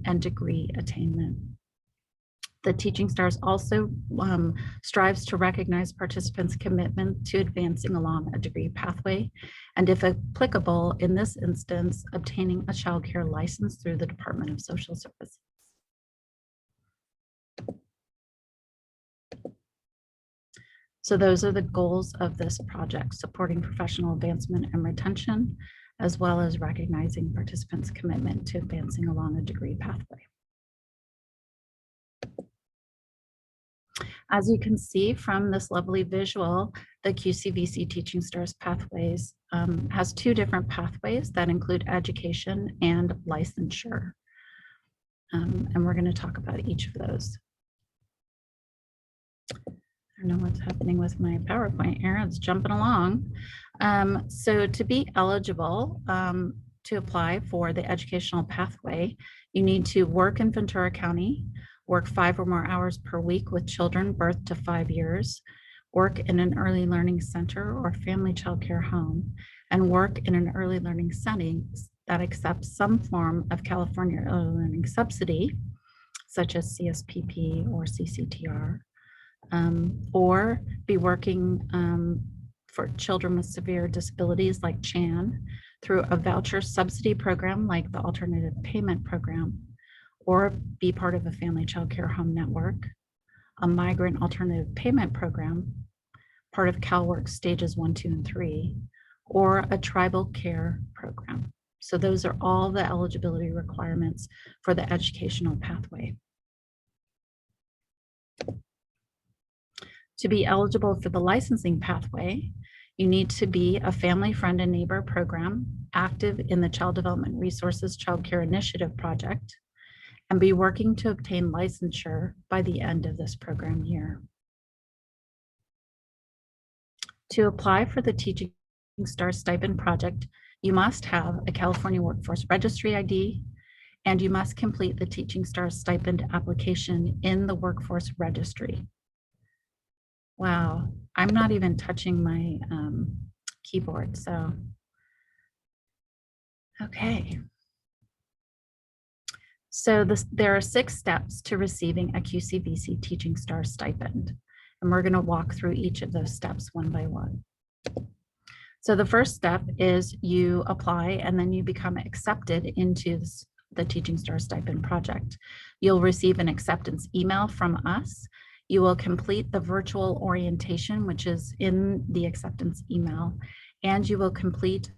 and degree attainment. The Teaching Stars also strives to recognize participants' commitment to advancing along a degree pathway, and if applicable, in this instance, obtaining a child care license through the Department of Social Services. So those are the goals of this project: supporting professional advancement and retention, as well as recognizing participants' commitment to advancing along a degree pathway. As you can see from this lovely visual, the QCVC Teaching Stars Pathways has two different pathways that include education and licensure. And we're going to talk about each of those. I don't know what's happening with my PowerPoint here. It's jumping along. So to be eligible to apply for the educational pathway, you need to work in Ventura County, work 5 or more hours per week with children birth to 5 years, work in an early learning center or family child care home, and work in an early learning setting that accepts some form of California early learning subsidy, such as CSPP or CCTR, or be working for children with severe disabilities like CHAN through a voucher subsidy program like the Alternative Payment Program, or be part of a family child care home network, a migrant alternative payment program, part of CalWORK's stages 1, 2, and 3, or a tribal care program. So those are all the eligibility requirements for the educational pathway. To be eligible for the licensing pathway, you need to be a family, friend, and neighbor program, active in the Child Development Resources Child Care Initiative project, and be working to obtain licensure by the end of this program year. To apply for the Teaching Stars Stipend Project, you must have a California Workforce Registry ID, and you must complete the Teaching Stars Stipend application in the Workforce Registry. Wow, I'm not even touching my keyboard, so, okay. So there are 6 steps to receiving a QCVC Teaching Stars stipend, and we're going to walk through each of those steps one by one. So the first step is you apply and then you become accepted into the Teaching Stars Stipend Project. You'll receive an acceptance email from us. You will complete the virtual orientation, which is in the acceptance email, and you will complete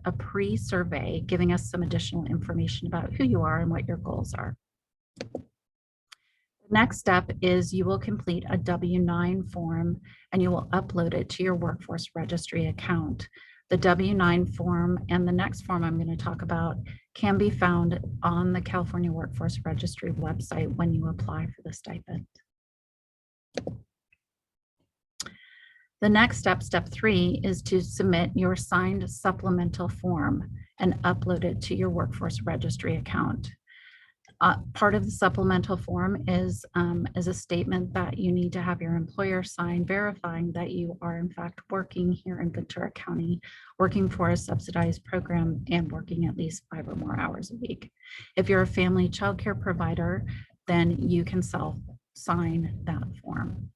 a pre-survey giving us some additional information about who you are and what your goals are. The next step is you will complete a W-9 form and you will upload it to your Workforce Registry account. The W-9 form and the next form I'm going to talk about can be found on the California Workforce Registry website when you apply for the stipend. The next step, step 3, is to submit your signed supplemental form and upload it to your Workforce Registry account. Part of the supplemental form is a statement that you need to have your employer sign, verifying that you are in fact working here in Ventura County, working for a subsidized program and working at least 5 or more hours a week. If you're a family child care provider, then you can self-sign that form.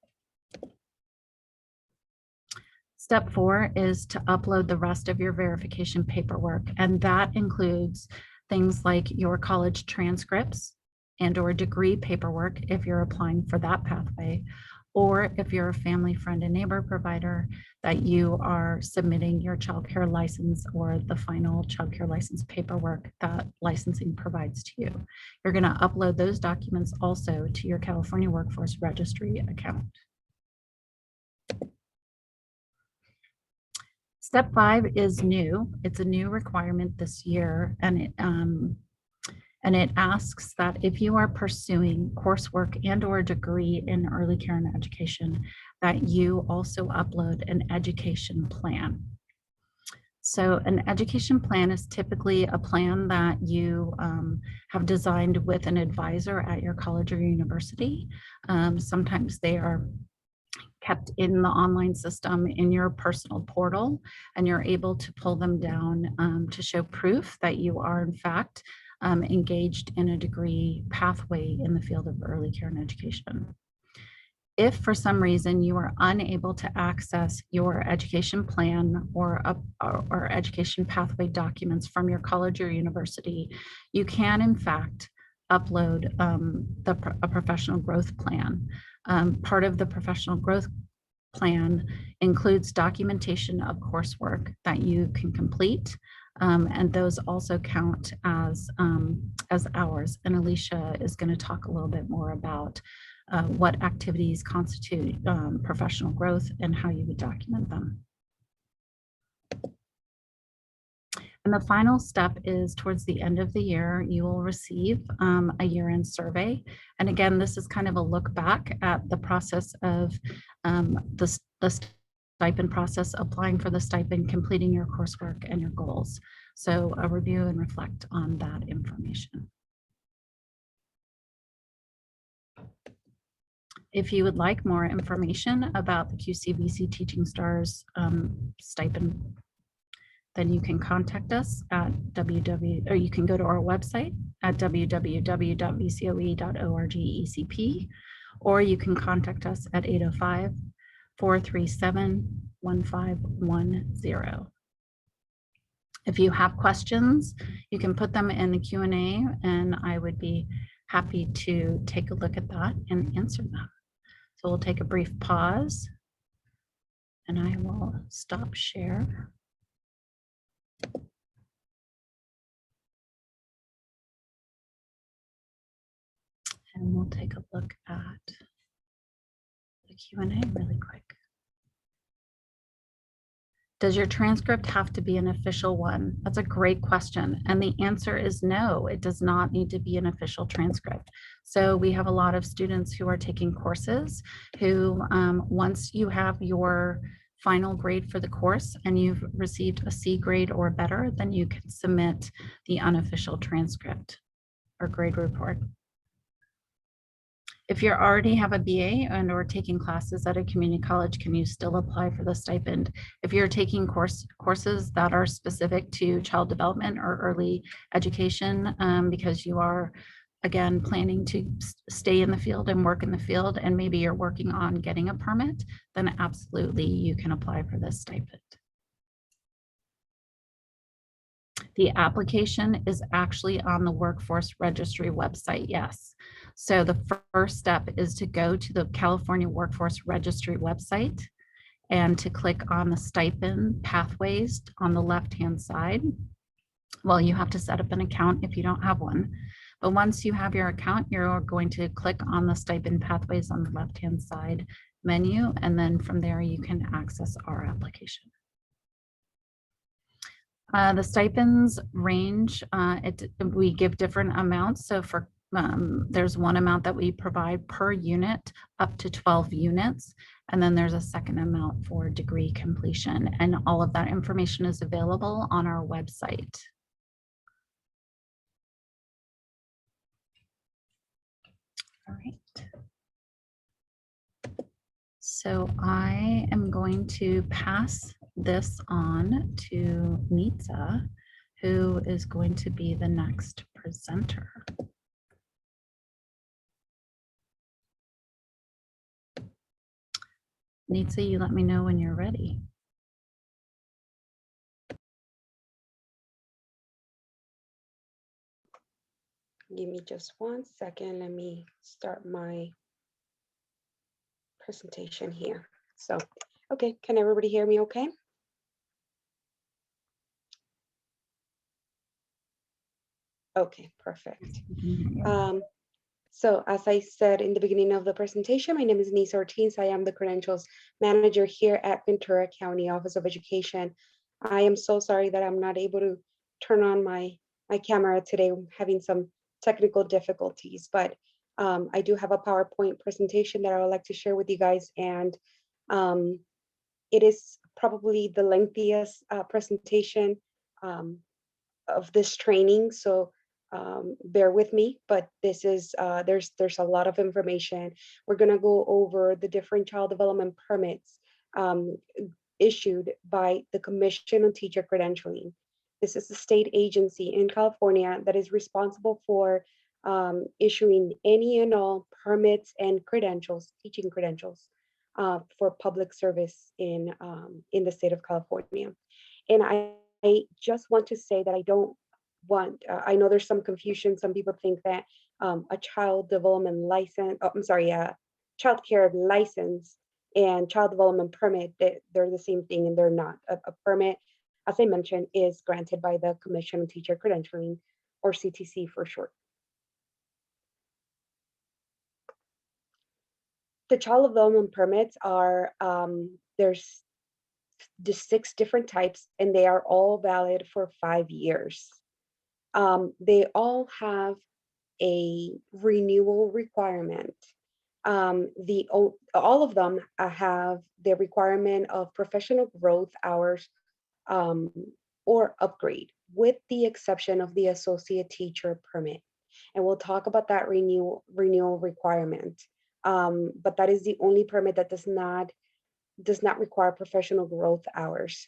Step 4 is to upload the rest of your verification paperwork, and that includes things like your college transcripts and or degree paperwork if you're applying for that pathway, or if you're a family, friend, and neighbor provider, that you are submitting your child care license or the final child care license paperwork that licensing provides to you. You're going to upload those documents also to your California Workforce Registry account. Step 5 is new. It's a new requirement this year, and it asks that if you are pursuing coursework and or a degree in early care and education, that you also upload an education plan. So an education plan is typically a plan that you have designed with an advisor at your college or university. Sometimes they are kept in the online system in your personal portal, and you're able to pull them down to show proof that you are in fact engaged in a degree pathway in the field of early care and education. If for some reason you are unable to access your education plan or education pathway documents from your college or university, you can in fact upload a professional growth plan. Part of the professional growth plan includes documentation of coursework that you can complete, and those also count as hours. And Alicia is going to talk a little bit more about what activities constitute professional growth and how you would document them. And the final step is towards the end of the year, you will receive a year-end survey. And again, this is kind of a look back at the process of the stipend process, applying for the stipend, completing your coursework and your goals. So a review and reflect on that information. If you would like more information about the QCVC Teaching Stars stipend, then you can contact us at or you can go to our website at www.vcoe.org/ECP, or you can contact us at 805-437-1510. If you have questions, you can put them in the Q&A, and I would be happy to take a look at that and answer them. So we'll take a brief pause, and I will stop share. And we'll take a look at the Q&A really quick. Does your transcript have to be an official one? That's a great question. And the answer is no, it does not need to be an official transcript. So we have a lot of students who are taking courses who, once you have your final grade for the course and you've received a C grade or better, then you can submit the unofficial transcript or grade report. If you already have a BA and or taking classes at a community college, can you still apply for the stipend? If you're taking courses that are specific to child development or early education, because you are, again, planning to stay in the field and work in the field, and maybe you're working on getting a permit, then absolutely you can apply for this stipend. The application is actually on the Workforce Registry website, yes. So the first step is to go to the California Workforce Registry website and to click on the stipend pathways on the left-hand side. Well, you have to set up an account if you don't have one. But once you have your account, you're going to click on the stipend pathways on the left-hand side menu, and then from there you can access our application. The stipends range, we give different amounts. So for there's one amount that we provide per unit up to 12 units. And then there's a second amount for degree completion. And all of that information is available on our website. All right. So I am going to pass this on to Nitsa, who is going to be the next presenter. Nitsa, you let me know when you're ready. Give me just 1 second. Let me start my presentation here. So, okay, can everybody hear me okay? Okay, perfect. So as I said in the beginning of the presentation, my name is Nisa Ortiz. I am the credentials manager here at Ventura County Office of Education. I am so sorry that I'm not able to turn on my camera today. I'm having some technical difficulties, but I do have a PowerPoint presentation that I would like to share with you guys. And it is probably the lengthiest presentation of this training. So bear with me, but this is there's a lot of information. We're going to go over the different child development permits issued by the Commission on Teacher Credentialing. This is the state agency in California that is responsible for issuing any and all permits and credentials, teaching credentials for public service in the state of California. And I just want to say that I don't want, I know there's some confusion. Some people think that a child development license, oh, I'm sorry, a child care license and child development permit, they're the same thing, and they're not. A permit, as I mentioned, is granted by the Commission on Teacher Credentialing, or CTC for short. The child development permits are, there's the 6 different types, and they are all valid for 5 years. They all have a renewal requirement. All of them have the requirement of professional growth hours um, or upgrade, with the exception of the associate teacher permit. And we'll talk about that renewal requirement. But that is the only permit that does not require professional growth hours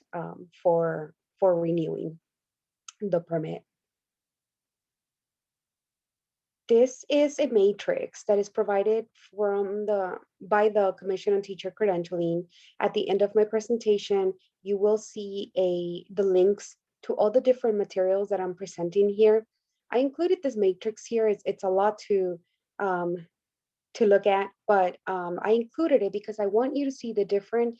for renewing the permit. This is a matrix that is provided by the Commission on Teacher Credentialing. At the end of my presentation, you will see the links to all the different materials that I'm presenting here. I included this matrix here. It's a lot to look at, but I included it because I want you to see the different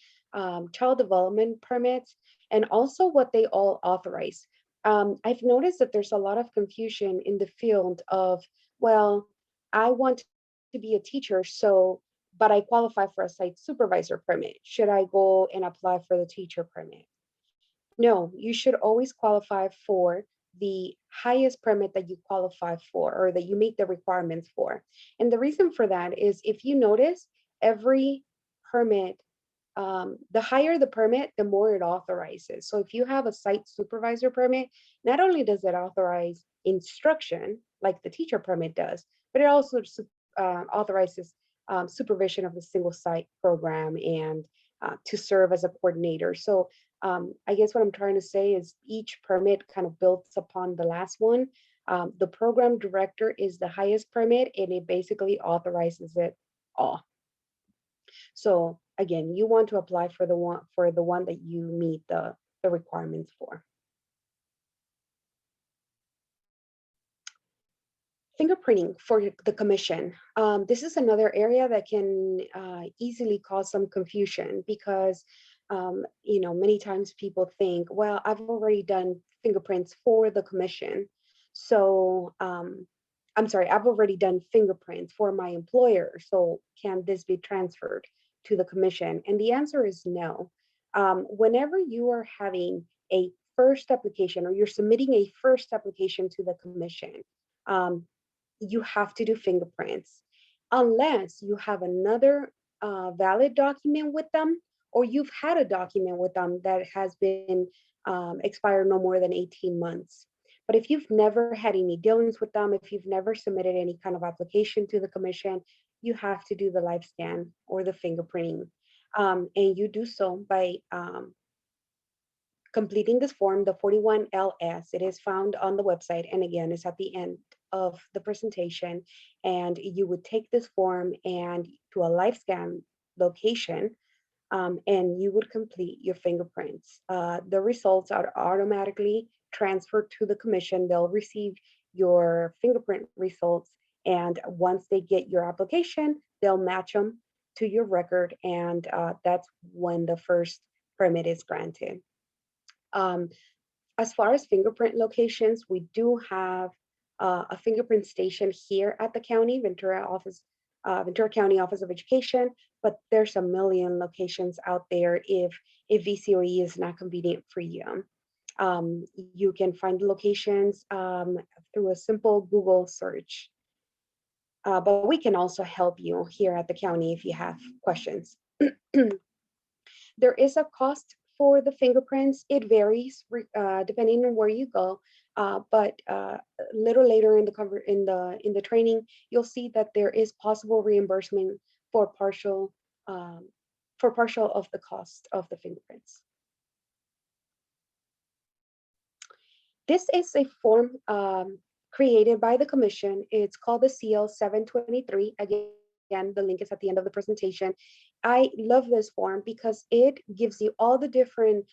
child development permits and also what they all authorize. I've noticed that there's a lot of confusion in the field of, well, I want to be a teacher, but I qualify for a site supervisor permit. Should I go and apply for the teacher permit? No, you should always qualify for the highest permit that you qualify for, or that you meet the requirements for. And the reason for that is, if you notice, every permit, the higher the permit, the more it authorizes. So if you have a site supervisor permit, not only does it authorize instruction like the teacher permit does, but it also authorizes supervision of the single site program and to serve as a coordinator. So I guess what I'm trying to say is each permit kind of builds upon the last one. The program director is the highest permit, and it basically authorizes it all. So again, you want to apply for the one that you meet the requirements for. Fingerprinting for the commission. This is another area that can easily cause some confusion because many times people think, well, I've already done fingerprints for the commission. So I'm sorry, I've already done fingerprints for my employer. So can this be transferred to the commission? And the answer is no. Whenever you are having a first application, or you're submitting a first application to the commission, you have to do fingerprints unless you have another valid document with them, or you've had a document with them that has been expired no more than 18 months. But if you've never had any dealings with them, if you've never submitted any kind of application to the commission, you have to do the live scan or the fingerprinting. And you do so by completing this form, the 41LS. It is found on the website, and again, it's at the end of the presentation. And you would take this form and to a live scan location, and you would complete your fingerprints. The results are automatically transferred to the commission. They'll receive your fingerprint results, and once they get your application, they'll match them to your record, and that's when the first permit is granted. As far as fingerprint locations, we do have a fingerprint station here at the county, Ventura County Office of Education, but there's a million locations out there if VCOE is not convenient for you. You can find locations through a simple Google search. But we can also help you here at the county if you have questions. There is a cost for the fingerprints. It varies depending on where you go. But a little later in the training, you'll see that there is possible reimbursement for partial of the cost of the fingerprints. This is a form created by the commission. It's called the CL 723. Again, the link is at the end of the presentation. I love this form because it gives you all the different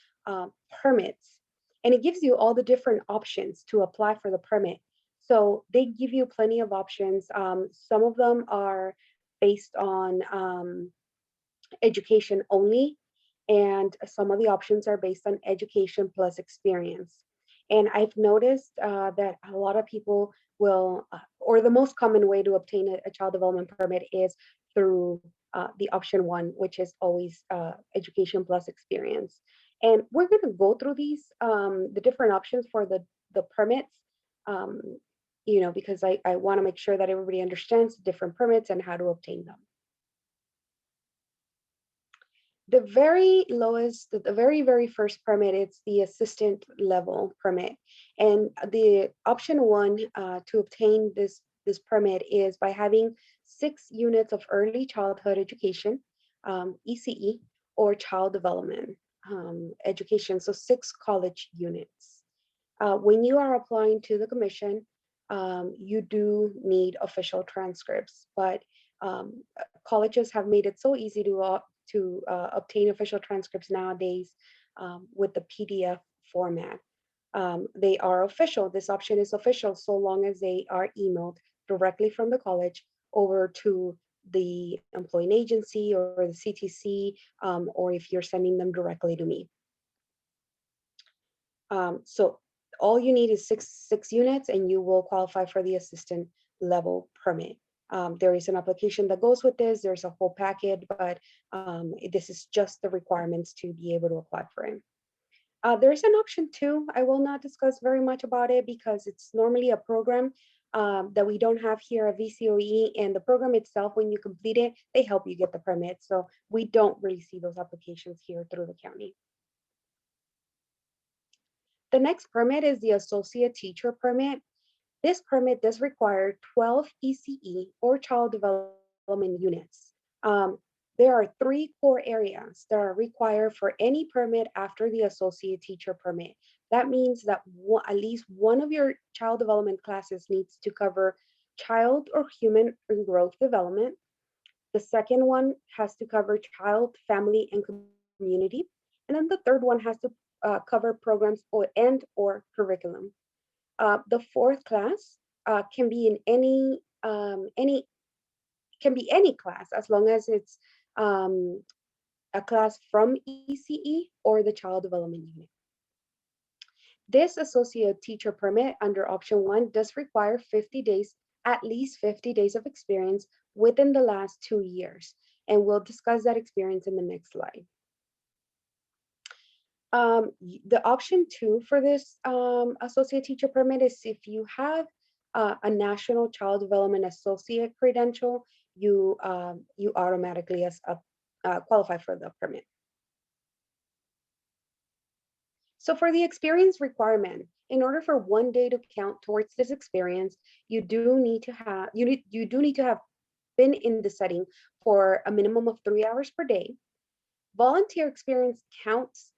permits, and it gives you all the different options to apply for the permit. So they give you plenty of options. Some of them are based on education only, and some of the options are based on education plus experience. And I've noticed that a lot of people will, or the most common way to obtain a child development permit is through the option one, which is always education plus experience. And we're going to go through these, the different options for the permits, um, because I want to make sure that everybody understands different permits and how to obtain them. The very lowest, the very first permit, it's the assistant level permit. And the option one to obtain this permit is by having 6 units of early childhood education, ECE, or child development education, so 6 college units. When you are applying to the commission, you do need official transcripts, but colleges have made it so easy to obtain official transcripts nowadays with the PDF format. They are official. This option is official so long as they are emailed directly from the college over to the employing agency or the CTC, or if you're sending them directly to me. So all you need is six units and you will qualify for the assistant level permit. There is an application that goes with this. There's a whole packet, but this is just the requirements to be able to apply for it. There is an option two. I will not discuss very much about it because it's normally a program that we don't have here at VCOE, and the program itself, when you complete it, they help you get the permit. So we don't really see those applications here through the county. The next permit is the associate teacher permit. This permit does require 12 ECE or child development units. There are 3 core areas that are required for any permit after the associate teacher permit. That means that at least one of your child development classes needs to cover child or human and growth development. The second one has to cover child, family, and community. And then the third one has to cover programs or curriculum. The fourth class can be in any class as long as it's a class from ECE or the child development unit. This associate teacher permit under option one does require 50 days, at least 50 days of experience within the last 2 years. And we'll discuss that experience in the next slide. The option two for this associate teacher permit is if you have a National Child Development Associate credential, you automatically qualify for the permit. So for the experience requirement, in order for 1 day to count towards this experience, you do need to have been in the setting for a minimum of 3 hours per day. Volunteer experience counts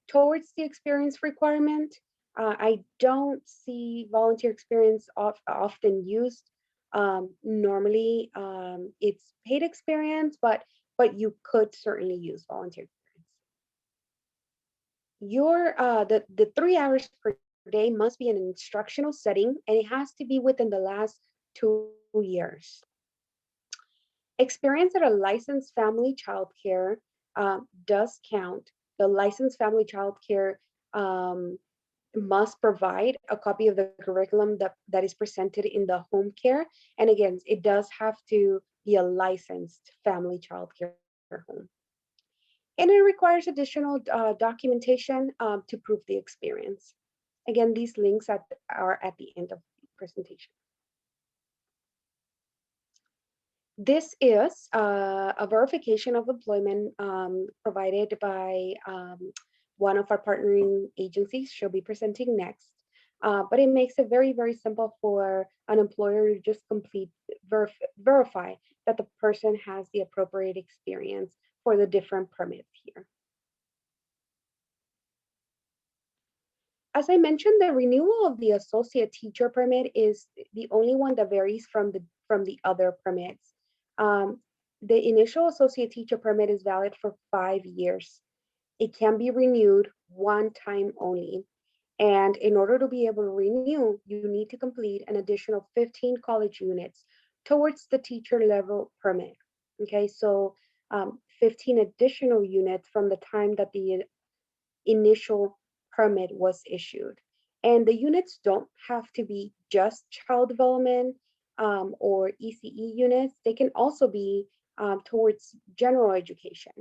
towards the experience requirement. I don't see volunteer experience often used. Normally, it's paid experience, but you could certainly use volunteer experience. The 3 hours per day must be in an instructional setting, and it has to be within the last 2 years. Experience at a licensed family childcare does count. The licensed family childcare must provide a copy of the curriculum that is presented in the home care. And again, it does have to be a licensed family childcare home. And it requires additional documentation to prove the experience. Again, these links are at the end of the presentation. This is a verification of employment provided by one of our partnering agencies. She'll be presenting next. But it makes it very, very simple for an employer to just verify that the person has the appropriate experience for the different permits here. As I mentioned, the renewal of the associate teacher permit is the only one that varies from the other permits. Um, the initial associate teacher permit is valid for 5 years. It can be renewed one time only. And in order to be able to renew, you need to complete an additional 15 college units towards the teacher level permit. Okay, so 15 additional units from the time that the initial permit was issued. And the units don't have to be just child development or ECE units. They can also be towards general education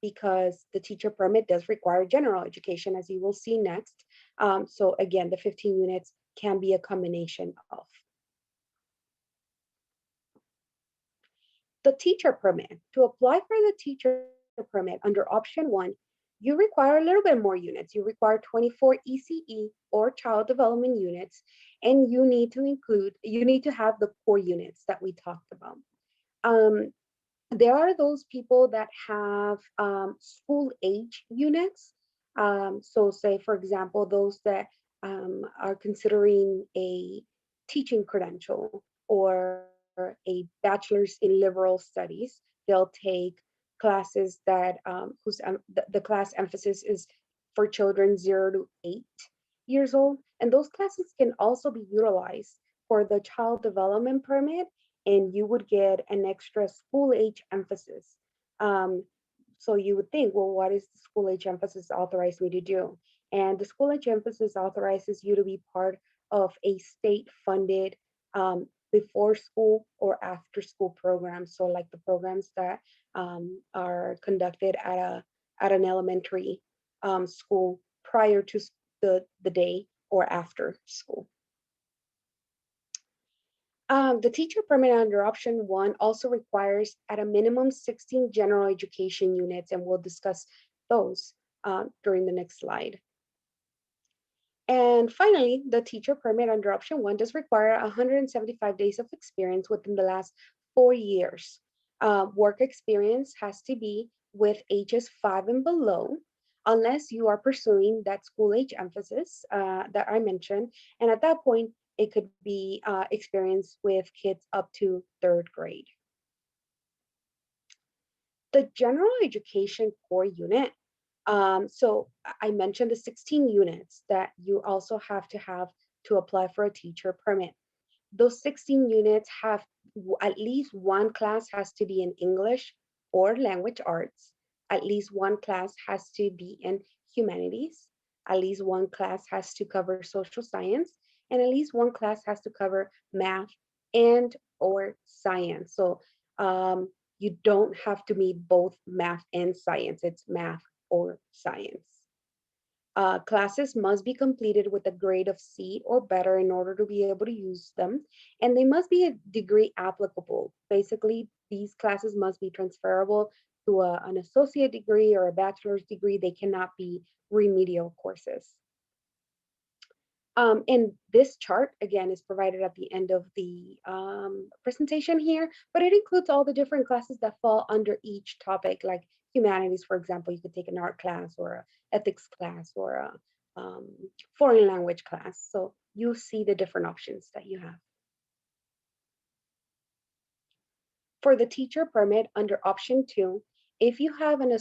because the teacher permit does require general education, as you will see next. So again, the 15 units can be a combination of. The teacher permit. To apply for the teacher permit under option 1, you require a little bit more units. You require 24 ECE or child development units, and you need to have the core units that we talked about. There are those people that have school age units. So say, for example, those that are considering a teaching credential or a bachelor's in liberal studies. They'll take classes that the class emphasis is for children 0 to 8 years old. And those classes can also be utilized for the child development permit, and you would get an extra school age emphasis. Um, so you would think, well, what is the school age emphasis authorize me to do? And the school age emphasis authorizes you to be part of a state funded before school or after school programs. So like the programs that are conducted at an elementary school prior to the day or after school. The teacher permit under option 1 also requires at a minimum 16 general education units, and we'll discuss those during the next slide. And finally, the teacher permit under option 1 does require 175 days of experience within the last 4 years. Work experience has to be with ages 5 and below, unless you are pursuing that school age emphasis that I mentioned. And at that point, it could be experience with kids up to 3rd grade. The general education core unit. So I mentioned the 16 units that you also have to apply for a teacher permit. Those 16 units have at least one class has to be in English or language arts. At least one class has to be in humanities. At least one class has to cover social science, and at least one class has to cover math and or science. So you don't have to meet both math and science. It's math or science. Classes must be completed with a grade of C or better in order to be able to use them, and they must be a degree applicable. Basically, these classes must be transferable to an associate degree or a bachelor's degree. They cannot be remedial courses. And this chart, again, is provided at the end of the presentation here, but it includes all the different classes that fall under each topic, like humanities, for example. You could take an art class or an ethics class or a foreign language class. So you see the different options that you have. For the teacher permit under option 2, if you have an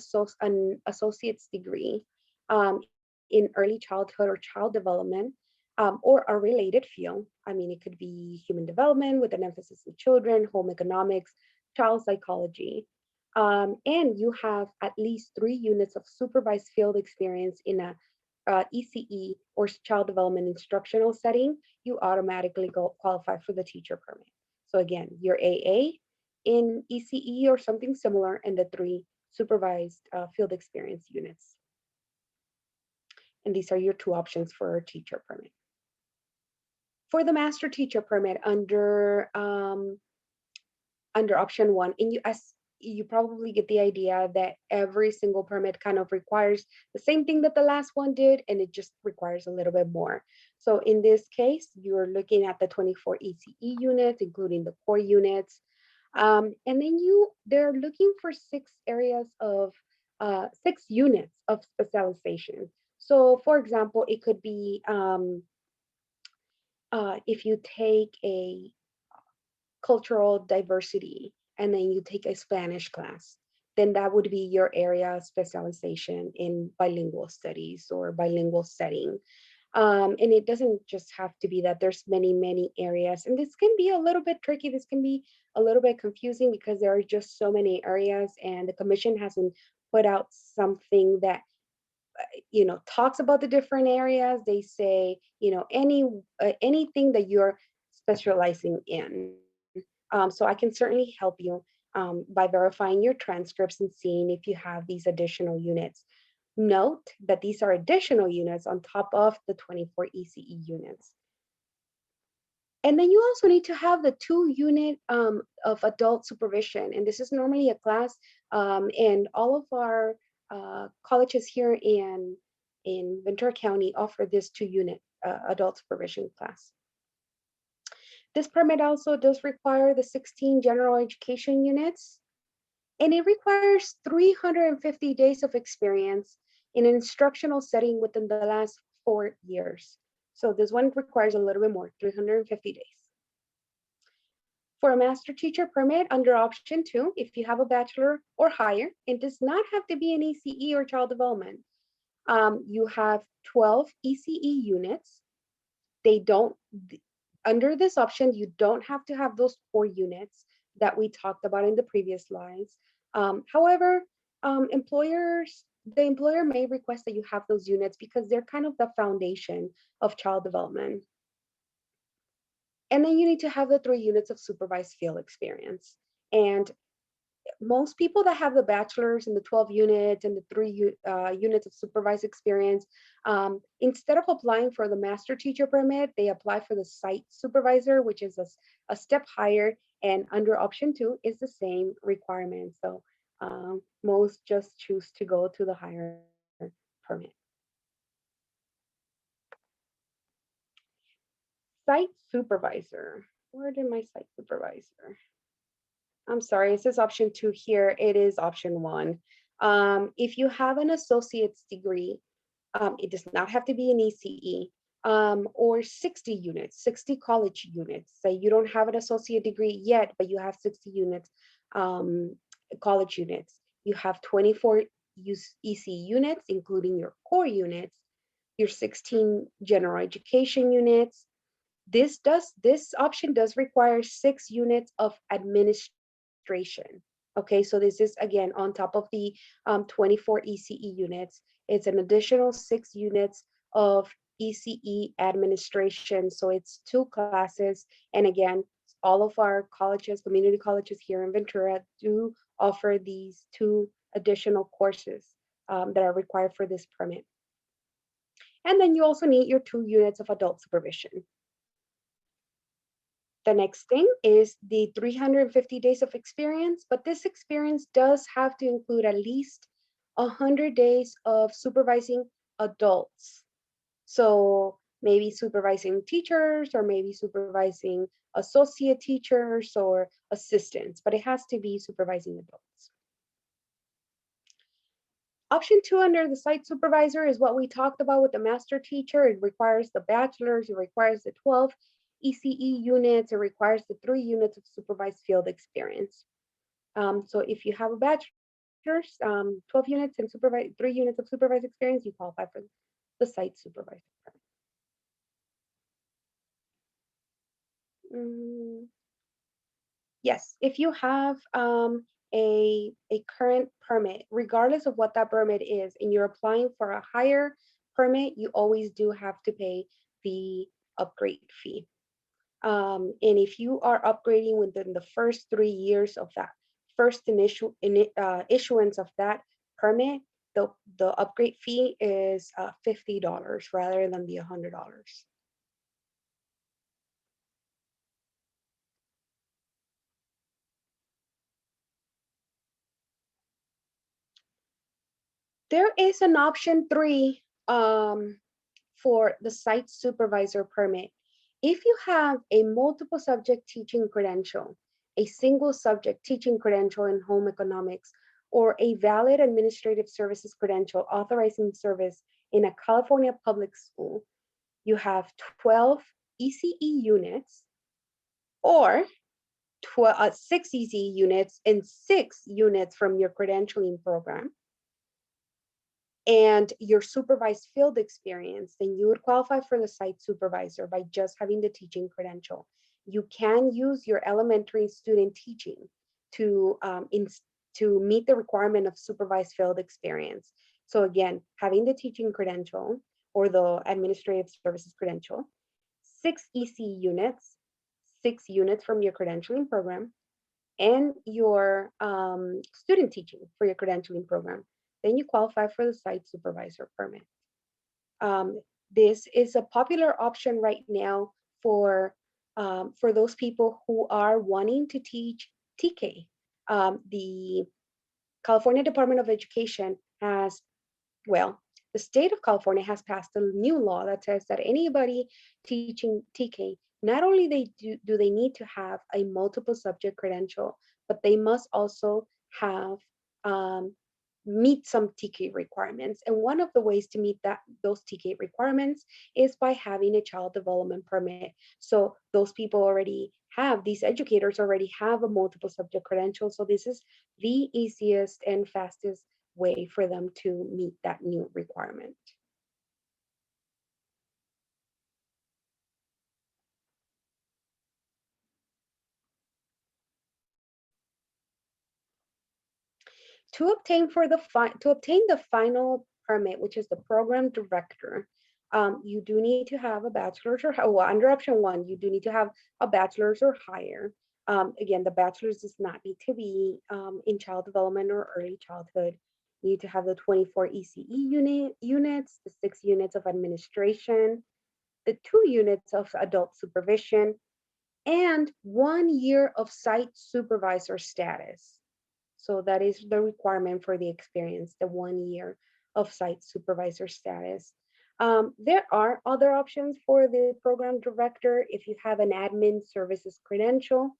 associate's degree in early childhood or child development, or a related field. I mean, it could be human development with an emphasis in children, home economics, child psychology. And you have at least 3 units of supervised field experience in a ECE or child development instructional setting, you automatically qualify for the teacher permit. So again, your AA in ECE or something similar, and the 3 supervised field experience units. And these are your 2 options for a teacher permit. For the master teacher permit under option 1, and you probably get the idea that every single permit kind of requires the same thing that the last one did, and it just requires a little bit more. So in this case, you're looking at the 24 ECE units, including the core units. And then they're looking for 6 units of specialization. So for example, it could be if you take a cultural diversity and then you take a Spanish class, then that would be your area of specialization in bilingual studies or bilingual setting. And it doesn't just have to be that. There's many areas, and this can be a little bit tricky. This can be a little bit confusing because there are just so many areas, and the commission hasn't put out something that talks about the different areas. They say anything that you're specializing in. So I can certainly help you by verifying your transcripts and seeing if you have these additional units. Note that these are additional units on top of the 24 ECE units. And then you also need to have the 2 unit of adult supervision. And this is normally a class, and all of our colleges here in Ventura County offer this 2 unit adult supervision class. This permit also does require the 16 general education units, and it requires 350 days of experience in an instructional setting within the last 4 years. So this one requires a little bit more, 350 days. For a master teacher permit under option 2, if you have a bachelor or higher, it does not have to be an ECE or child development. You have 12 ECE units. Under this option, you don't have to have those 4 units that we talked about in the previous slides. However, the employer may request that you have those units because they're kind of the foundation of child development. And then you need to have the 3 units of supervised field experience. And most people that have the bachelor's and the 12 units and the 3 units of supervised experience, instead of applying for the master teacher permit, they apply for the site supervisor, which is a step higher, and under option 2 is the same requirement. So most just choose to go to the higher permit. Site supervisor. Where did my site supervisor? I'm sorry, it says option 2 here. It is option 1. If you have an associate's degree, it does not have to be an ECE, or 60 units, 60 college units. Say you don't have an associate degree yet, but you have 60 units, college units. You have 24 ECE units, including your core units, your 16 general education units. This option does require 6 units of administration. Okay, so this is again on top of the 24 ECE units. It's an additional 6 units of ECE administration. So it's 2 classes. And again, all of our colleges, community colleges here in Ventura do offer these 2 additional courses that are required for this permit. And then you also need your 2 units of adult supervision. The next thing is the 350 days of experience, but this experience does have to include at least 100 days of supervising adults. So maybe supervising teachers or maybe supervising associate teachers or assistants, but it has to be supervising adults. Option 2 under the site supervisor is what we talked about with the master teacher. It requires the bachelor's, it requires the 12 ECE units, it requires the 3 units of supervised field experience. So if you have a bachelor's, 12 units and 3 units of supervised experience, you qualify for the site supervisor. Yes, if you have a current permit, regardless of what that permit is, and you're applying for a higher permit, you always do have to pay the upgrade fee. And if you are upgrading within the first 3 years of that first initial issuance of that permit, the upgrade fee is $50 rather than the $100. There is an option 3 for the site supervisor permit. If you have a multiple subject teaching credential, a single subject teaching credential in home economics, or a valid administrative services credential authorizing service in a California public school, you have 12 ECE units or 6 ECE units and 6 units from your credentialing program, and your supervised field experience, then you would qualify for the site supervisor by just having the teaching credential. You can use your elementary student teaching to meet the requirement of supervised field experience. So again, having the teaching credential or the administrative services credential, 6 EC units, 6 units from your credentialing program, and your student teaching for your credentialing program, then you qualify for the site supervisor permit. This is a popular option right now for those people who are wanting to teach TK. The California Department of Education has, well, the state of California has passed a new law that says that anybody teaching TK, not only do they need to have a multiple subject credential, but they must also have meet some TK requirements. And one of the ways to meet those TK requirements is by having a child development permit. So those people already have, these educators already have a multiple subject credential. So this is the easiest and fastest way for them to meet that new requirement. To obtain the final permit, which is the program director, you do need to have a bachelor's or, well, under option 1, you do need to have a bachelor's or higher. Again, the bachelor's does not need to be in child development or early childhood. You need to have the 24 ECE units, the 6 units of administration, the 2 units of adult supervision, and 1 year of site supervisor status. So that is the requirement for the experience, the 1 year of site supervisor status. There are other options for the program director. If you have an admin services credential,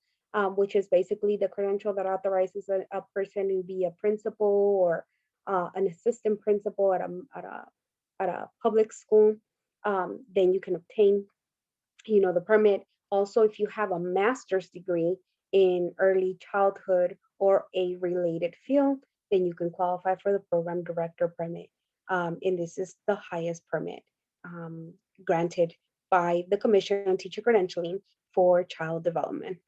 which is basically the credential that authorizes a person to be a principal or an assistant principal at a public school, then you can obtain, the permit. Also, if you have a master's degree in early childhood or a related field, then you can qualify for the program director permit. And this is the highest permit granted by the Commission on Teacher Credentialing for child development.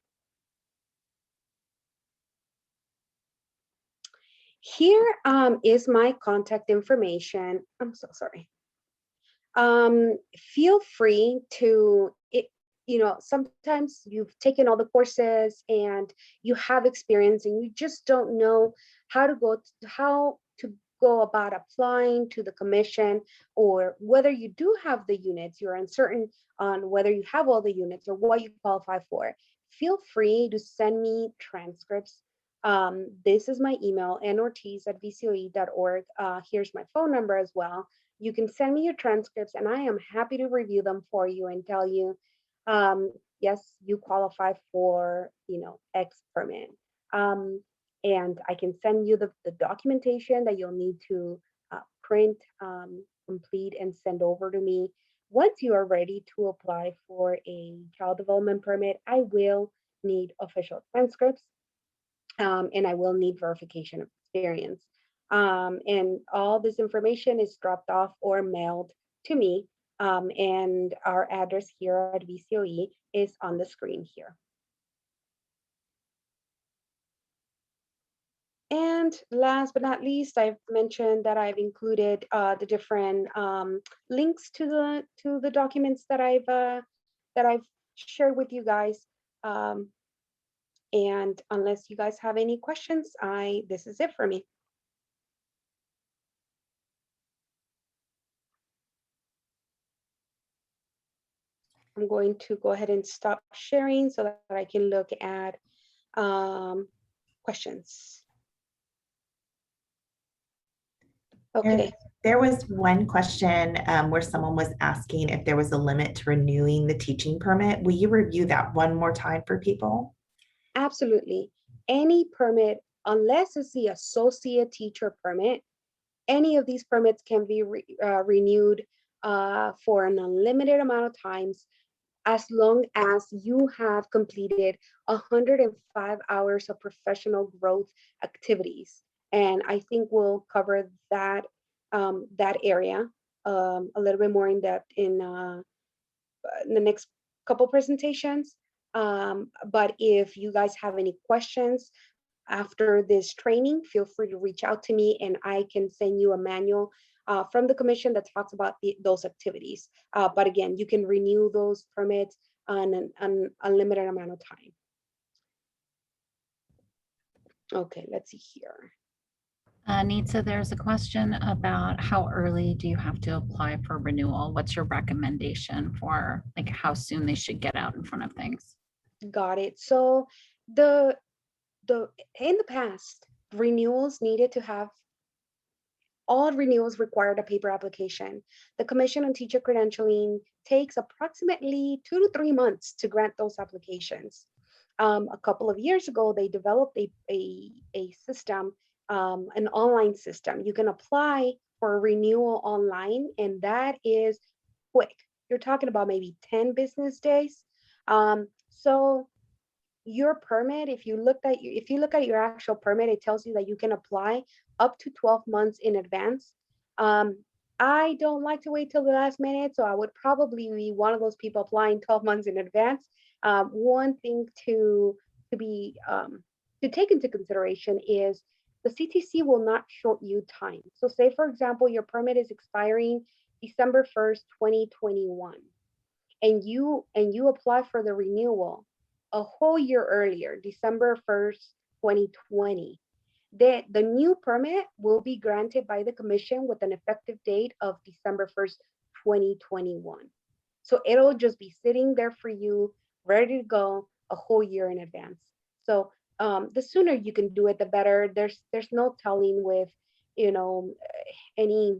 Here is my contact information. I'm so sorry. Feel free to, sometimes you've taken all the courses and you have experience and you just don't know how to go about applying to the commission, or whether you do have the units, you're uncertain on whether you have all the units or what you qualify for. Feel free to send me transcripts. This is my email, nortiz@vcoe.org. Here's my phone number as well. You can send me your transcripts and I am happy to review them for you and tell you, yes, you qualify for, X permit. And I can send you the documentation that you'll need to print, complete, and send over to me. Once you are ready to apply for a child development permit, I will need official transcripts, and I will need verification of experience. And all this information is dropped off or mailed to me, and our address here at VCOE is on the screen here. And last but not least, I've mentioned that I've included the different links to the documents that I've shared with you guys. And unless you guys have any questions, this is it for me. I'm going to go ahead and stop sharing so that I can look at questions. Okay. There was one question where someone was asking if there was a limit to renewing the teaching permit. Will you review that one more time for people? Absolutely. Any permit, unless it's the associate teacher permit, any of these permits can be renewed for an unlimited amount of times, as long as you have completed 105 hours of professional growth activities. And I think we'll cover that that area a little bit more in depth in the next couple presentations. But if you guys have any questions after this training, feel free to reach out to me and I can send you a manual from the commission that talks about those activities. But again, you can renew those permits on an unlimited amount of time. Okay, let's see here. Nita, there's a question about how early do you have to apply for renewal? What's your recommendation for like how soon they should get out in front of things? Got it. So the in the past, renewals needed to have all renewals required a paper application. The Commission on Teacher Credentialing takes approximately 2 to 3 months to grant those applications. A couple of years ago, they developed a system, an online system. You can apply for a renewal online, and that is quick. You're talking about maybe 10 business days. So your permit, if you look at your actual permit, it tells you that you can apply up to 12 months in advance. I don't like to wait till the last minute, so I would probably be one of those people applying 12 months in advance. One thing to take into consideration is the CTC will not short you time. So say, for example, your permit is expiring December 1st, 2021, and you apply for the renewal a whole year earlier, December 1st, 2020. The new permit will be granted by the commission with an effective date of December 1st, 2021. So it'll just be sitting there for you, ready to go a whole year in advance. So the sooner you can do it, the better. There's no telling with, any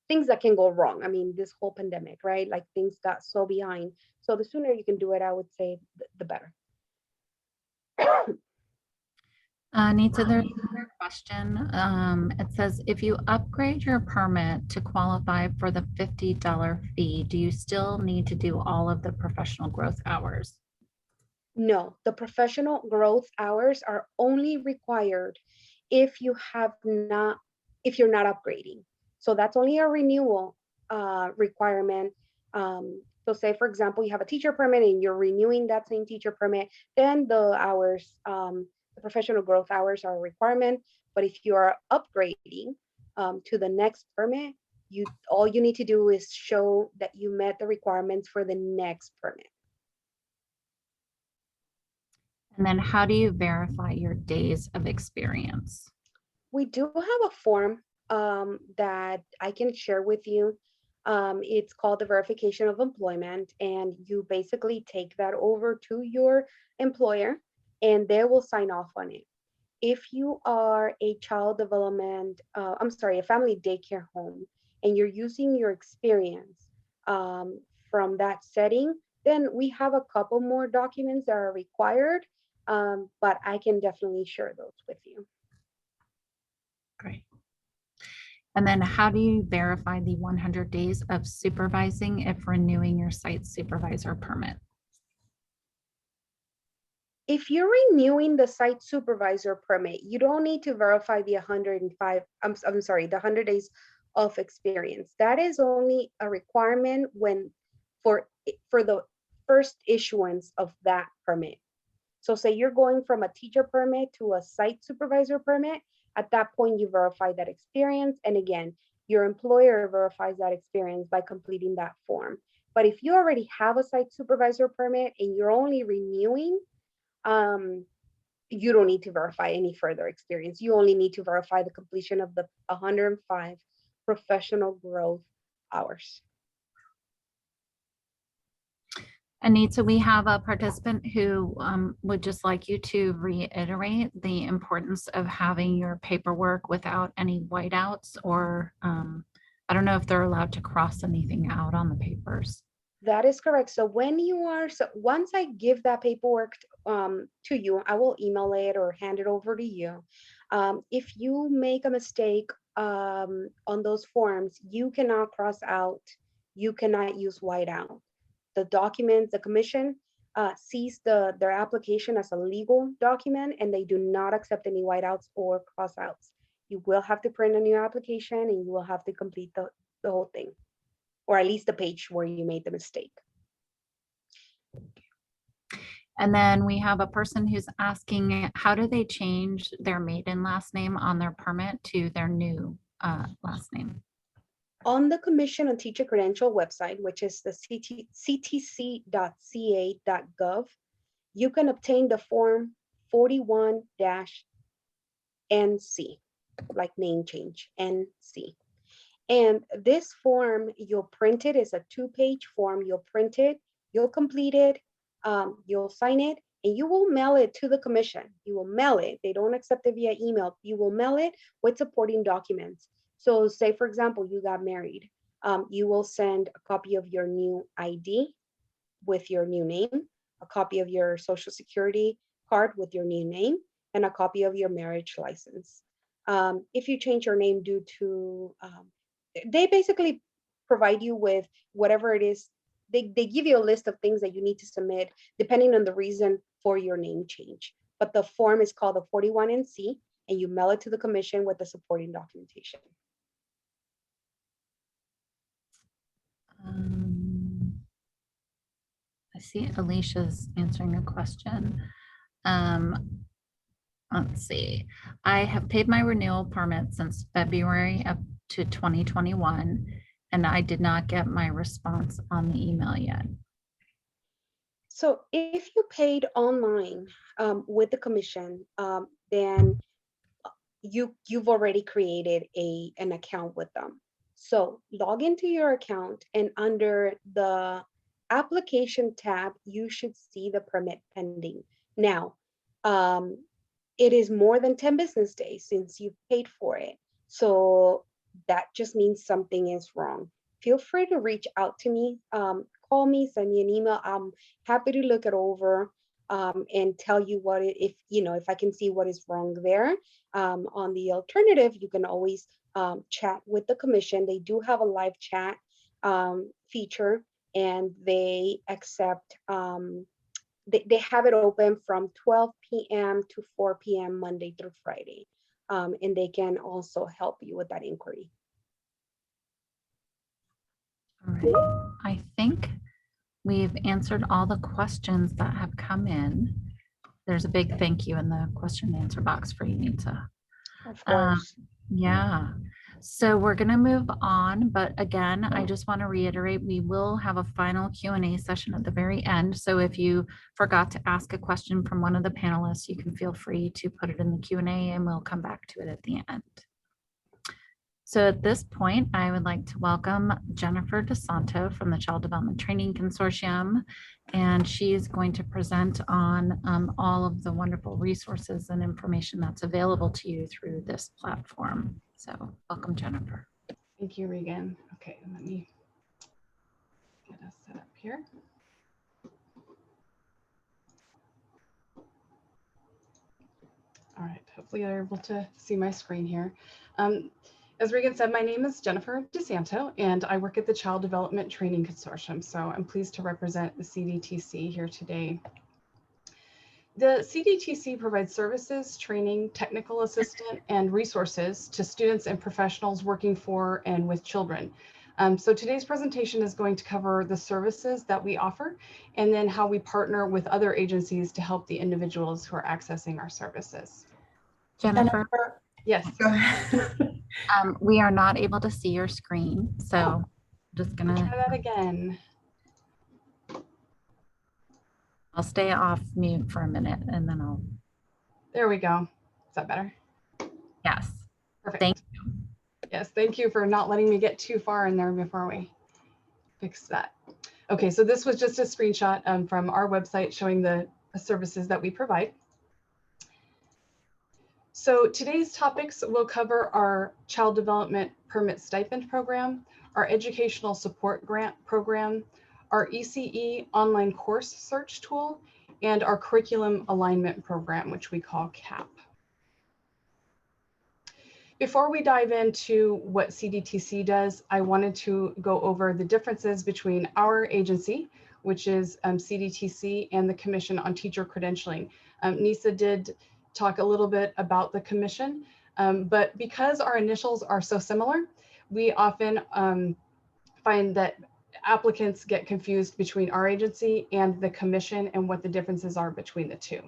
things that can go wrong. I mean, this whole pandemic, right? Like things got so behind. So the sooner you can do it, I would say the better. Nita, there's another question. It says, if you upgrade your permit to qualify for the $50 fee, do you still need to do all of the professional growth hours? No, the professional growth hours are only required if you're not upgrading. So that's only a renewal requirement. So say, for example, you have a teacher permit and you're renewing that same teacher permit, then the hours, the professional growth hours are a requirement. But if you are upgrading to the next permit, all you need to do is show that you met the requirements for the next permit. And then how do you verify your days of experience? We do have a form that I can share with you. It's called the verification of employment, and you basically take that over to your employer and they will sign off on it. If you are a a family daycare home, and you're using your experience from that setting, then we have a couple more documents that are required, but I can definitely share those with you. Great. And then how do you verify the 100 days of supervising if renewing your site supervisor permit? If you're renewing the site supervisor permit, you don't need to verify the 100 days of experience. That is only a requirement for the first issuance of that permit. So say you're going from a teacher permit to a site supervisor permit, at that point you verify that experience. And again, your employer verifies that experience by completing that form. But if you already have a site supervisor permit and you're only renewing, you don't need to verify any further experience. You only need to verify the completion of the 105 professional growth hours. Anita, we have a participant who would just like you to reiterate the importance of having your paperwork without any whiteouts, or I don't know if they're allowed to cross anything out on the papers. That is correct. So once I give that paperwork to you, I will email it or hand it over to you. If you make a mistake on those forms, you cannot cross out, you cannot use white out. The documents, the commission sees their application as a legal document, and they do not accept any whiteouts or crossouts. You will have to print a new application, and you will have to complete the whole thing, or at least the page where you made the mistake. And then we have a person who's asking, how do they change their maiden last name on their permit to their new last name? On the Commission on Teacher Credential website, which is the ctc.ca.gov, you can obtain the form 41-NC, like name change, NC. And this form, you'll print it. It's a 2-page form. You'll print it, you'll complete it, you'll sign it, and you will mail it to the commission. You will mail it. They don't accept it via email. You will mail it with supporting documents. So say, for example, you got married. You will send a copy of your new ID with your new name, a copy of your social security card with your new name, and a copy of your marriage license. If you change your name due to, they basically provide you with whatever it is. They give you a list of things that you need to submit depending on the reason for your name change. But the form is called the 41NC, and you mail it to the commission with the supporting documentation. I see Alicia's answering a question. Let's see. I have paid my renewal permit since February up to 2021, and I did not get my response on the email yet. So if you paid online with the commission, then you've already created an account with them. So log into your account, and under the application tab, you should see the permit pending. Now, it is more than 10 business days since you've paid for it. So that just means something is wrong. Feel free to reach out to me, call me, send me an email. I'm happy to look it over and tell you what if I can see what is wrong there. On the alternative, you can always chat with the commission. They do have a live chat feature, and they accept, they have it open from 12 p.m. to 4 p.m. Monday through Friday. And they can also help you with that inquiry. All right. I think we've answered all the questions that have come in. There's a big thank you in the question and answer box for you, Nita. Of course. Yeah. So we're going to move on. But again, I just want to reiterate, we will have a final Q&A session at the very end. So if you forgot to ask a question from one of the panelists, you can feel free to put it in the Q&A, and we'll come back to it at the end. So at this point, I would like to welcome Jennifer DeSanto from the Child Development Training Consortium, and she is going to present on all of the wonderful resources and information that's available to you through this platform. So welcome, Jennifer. Thank you, Regan. Okay, let me get us set up here. All right, hopefully you're able to see my screen here. As Regan said, my name is Jennifer DeSanto, and I work at the Child Development Training Consortium. So I'm pleased to represent the CDTC here today. The CDTC provides services, training, technical assistance, and resources to students and professionals working for and with children. So today's presentation is going to cover the services that we offer, and then how we partner with other agencies to help the individuals who are accessing our services. Jennifer, Yes. Go ahead. we are not able to see your screen, so just gonna Try that again. I'll stay off mute for a minute, and then I'll. There we go. Is that better? Yes. Perfect. Thank you. Yes, thank you for not letting me get too far in there before we fix that. Okay, so this was just a screenshot from our website showing the services that we provide. So today's topics will cover our Child Development Permit Stipend Program, our Educational Support Grant Program, our ECE online course search tool, and our Curriculum Alignment Program, which we call CAP. Before we dive into what CDTC does, I wanted to go over the differences between our agency, which is CDTC, and the Commission on Teacher Credentialing. Nisa did talk a little bit about the commission, but because our initials are so similar, we often find that applicants get confused between our agency and the commission and what the differences are between the two.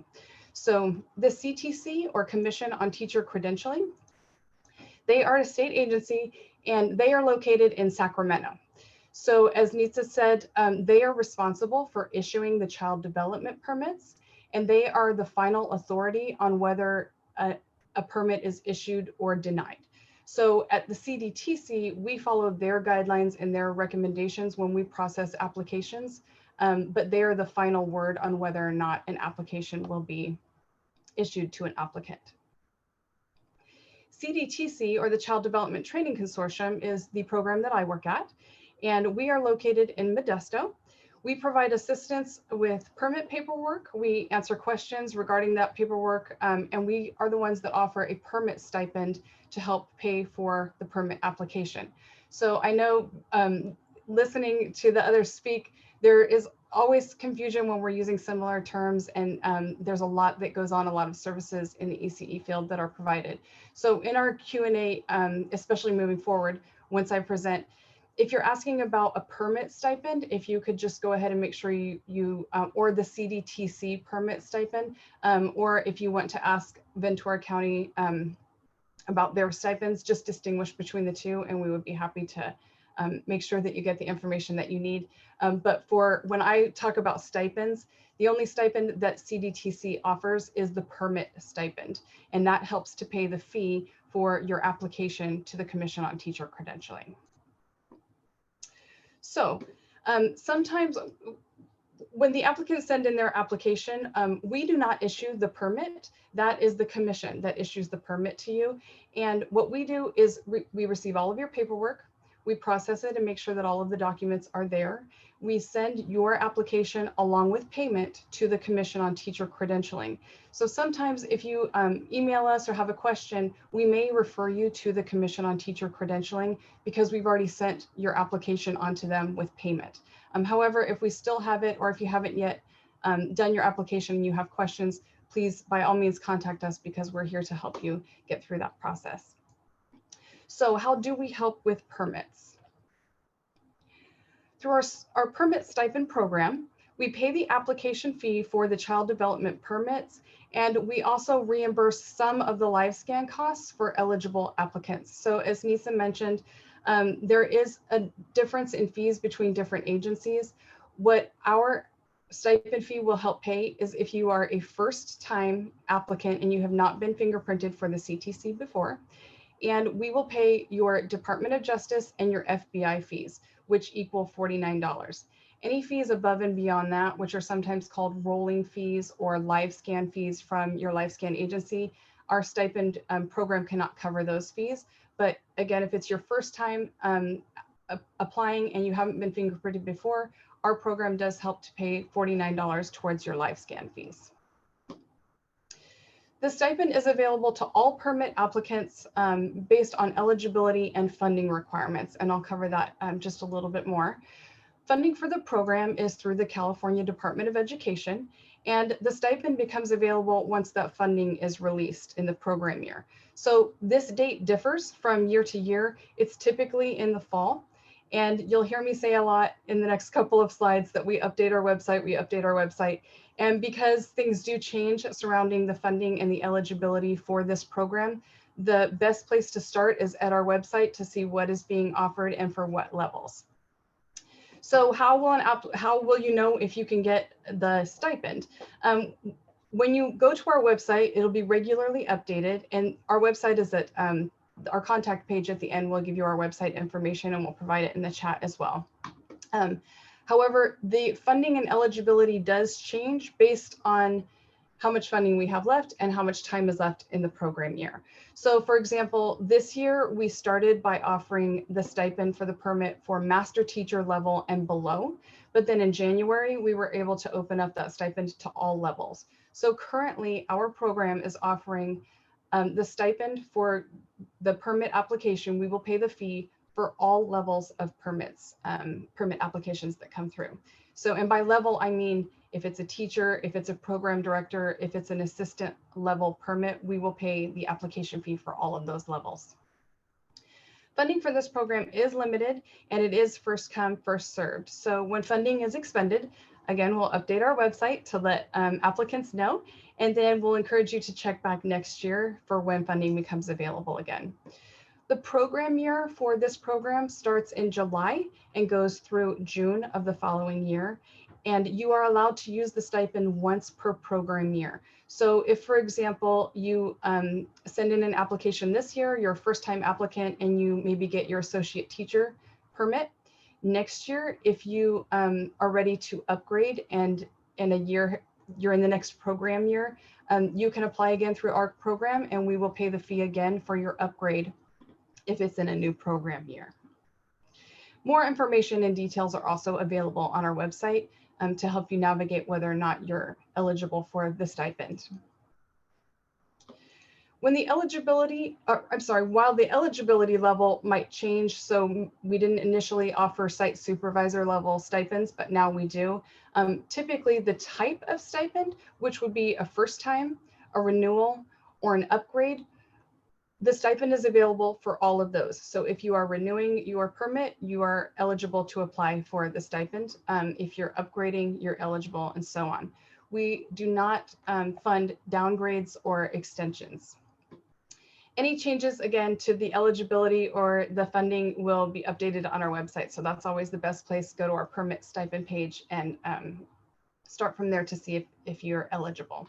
So the CTC, or Commission on Teacher Credentialing, they are a state agency and they are located in Sacramento. So as Nitsa said, they are responsible for issuing the child development permits, and they are the final authority on whether a permit is issued or denied. So at the CDTC, we follow their guidelines and their recommendations when we process applications, but they are the final word on whether or not an application will be issued to an applicant. CDTC, or the Child Development Training Consortium, is the program that I work at, and we are located in Modesto. We provide assistance with permit paperwork. We answer questions regarding that paperwork, and we are the ones that offer a permit stipend to help pay for the permit application. So I know listening to the others speak, there is always confusion when we're using similar terms, and there's a lot that goes on, a lot of services in the ECE field that are provided. So in our Q&A, especially moving forward, once I present, if you're asking about a permit stipend, if you could just go ahead and make sure or the CDTC permit stipend, or if you want to ask Ventura County about their stipends, just distinguish between the two, and we would be happy to make sure that you get the information that you need. But for when I talk about stipends, the only stipend that CDTC offers is the permit stipend, and that helps to pay the fee for your application to the Commission on Teacher Credentialing. So sometimes when the applicants send in their application, we do not issue the permit. That is the commission that issues the permit to you. And what we do is we receive all of your paperwork. We process it and make sure that all of the documents are there. We send your application along with payment to the Commission on Teacher Credentialing. So sometimes if you email us or have a question, we may refer you to the Commission on Teacher Credentialing because we've already sent your application onto them with payment. However, if we still have it, or if you haven't yet done your application and you have questions, please by all means contact us because we're here to help you get through that process. So how do we help with permits? Through our permit stipend program, we pay the application fee for the child development permits, and we also reimburse some of the live scan costs for eligible applicants. So as Nisa mentioned, there is a difference in fees between different agencies. What our stipend fee will help pay is if you are a first-time applicant and you have not been fingerprinted for the CTC before, and we will pay your Department of Justice and your FBI fees, which equal $49. Any fees above and beyond that, which are sometimes called rolling fees or live scan fees from your live scan agency, our stipend program cannot cover those fees. But again, if it's your first time applying and you haven't been fingerprinted before, our program does help to pay $49 towards your live scan fees. The stipend is available to all permit applicants based on eligibility and funding requirements, and I'll cover that just a little bit more. Funding for the program is through the California Department of Education, and the stipend becomes available once that funding is released in the program year. So this date differs from year to year. It's typically in the fall, and you'll hear me say a lot in the next couple of slides that we update our website. And because things do change surrounding the funding and the eligibility for this program, the best place to start is at our website to see what is being offered and for what levels. So how will you know if you can get the stipend? When you go to our website, it'll be regularly updated, and our website is at our contact page at the end will give you our website information, and we'll provide it in the chat as well. However, the funding and eligibility does change based on how much funding we have left and how much time is left in the program year. So for example, this year we started by offering the stipend for the permit for master teacher level and below, but then in January we were able to open up that stipend to all levels. So currently our program is offering the stipend for the permit application, we will pay the fee for all levels of permits, permit applications that come through. So, and by level, I mean, if it's a teacher, if it's a program director, if it's an assistant level permit, we will pay the application fee for all of those levels. Funding for this program is limited and it is first come, first served. So when funding is expended, again, we'll update our website to let applicants know, and then we'll encourage you to check back next year for when funding becomes available again. The program year for this program starts in July and goes through June of the following year. And you are allowed to use the stipend once per program year. So if, for example, you send in an application this year, you're a first-time applicant, and you maybe get your associate teacher permit, next year, if you are ready to upgrade and in a year, you're in the next program year, you can apply again through our program and we will pay the fee again for your upgrade if it's in a new program year. More information and details are also available on our website to help you navigate whether or not you're eligible for the stipend. When the eligibility, while the eligibility level might change, so we didn't initially offer site supervisor level stipends, but now we do. Typically the type of stipend, which would be a first time, a renewal, or an upgrade, the stipend is available for all of those. So if you are renewing your permit, you are eligible to apply for the stipend. If you're upgrading, you're eligible, and so on. We do not fund downgrades or extensions. Any changes, again, to the eligibility or the funding will be updated on our website. So that's always the best place. Go to our permit stipend page and start from there to see if you're eligible.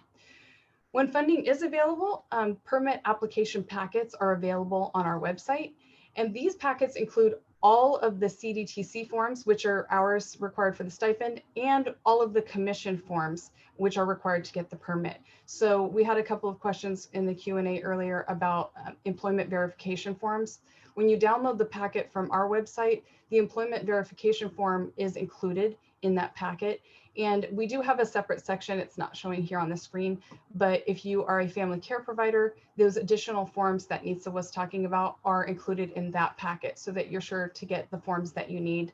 When funding is available, permit application packets are available on our website. And these packets include all of the CDTC forms, which are ours required for the stipend, and all of the commission forms, which are required to get the permit. So we had a couple of questions in the Q&A earlier about employment verification forms. When you download the packet from our website, the employment verification form is included in that packet. And we do have a separate section, it's not showing here on the screen, but if you are a family care provider, those additional forms that Nitsa was talking about are included in that packet so that you're sure to get the forms that you need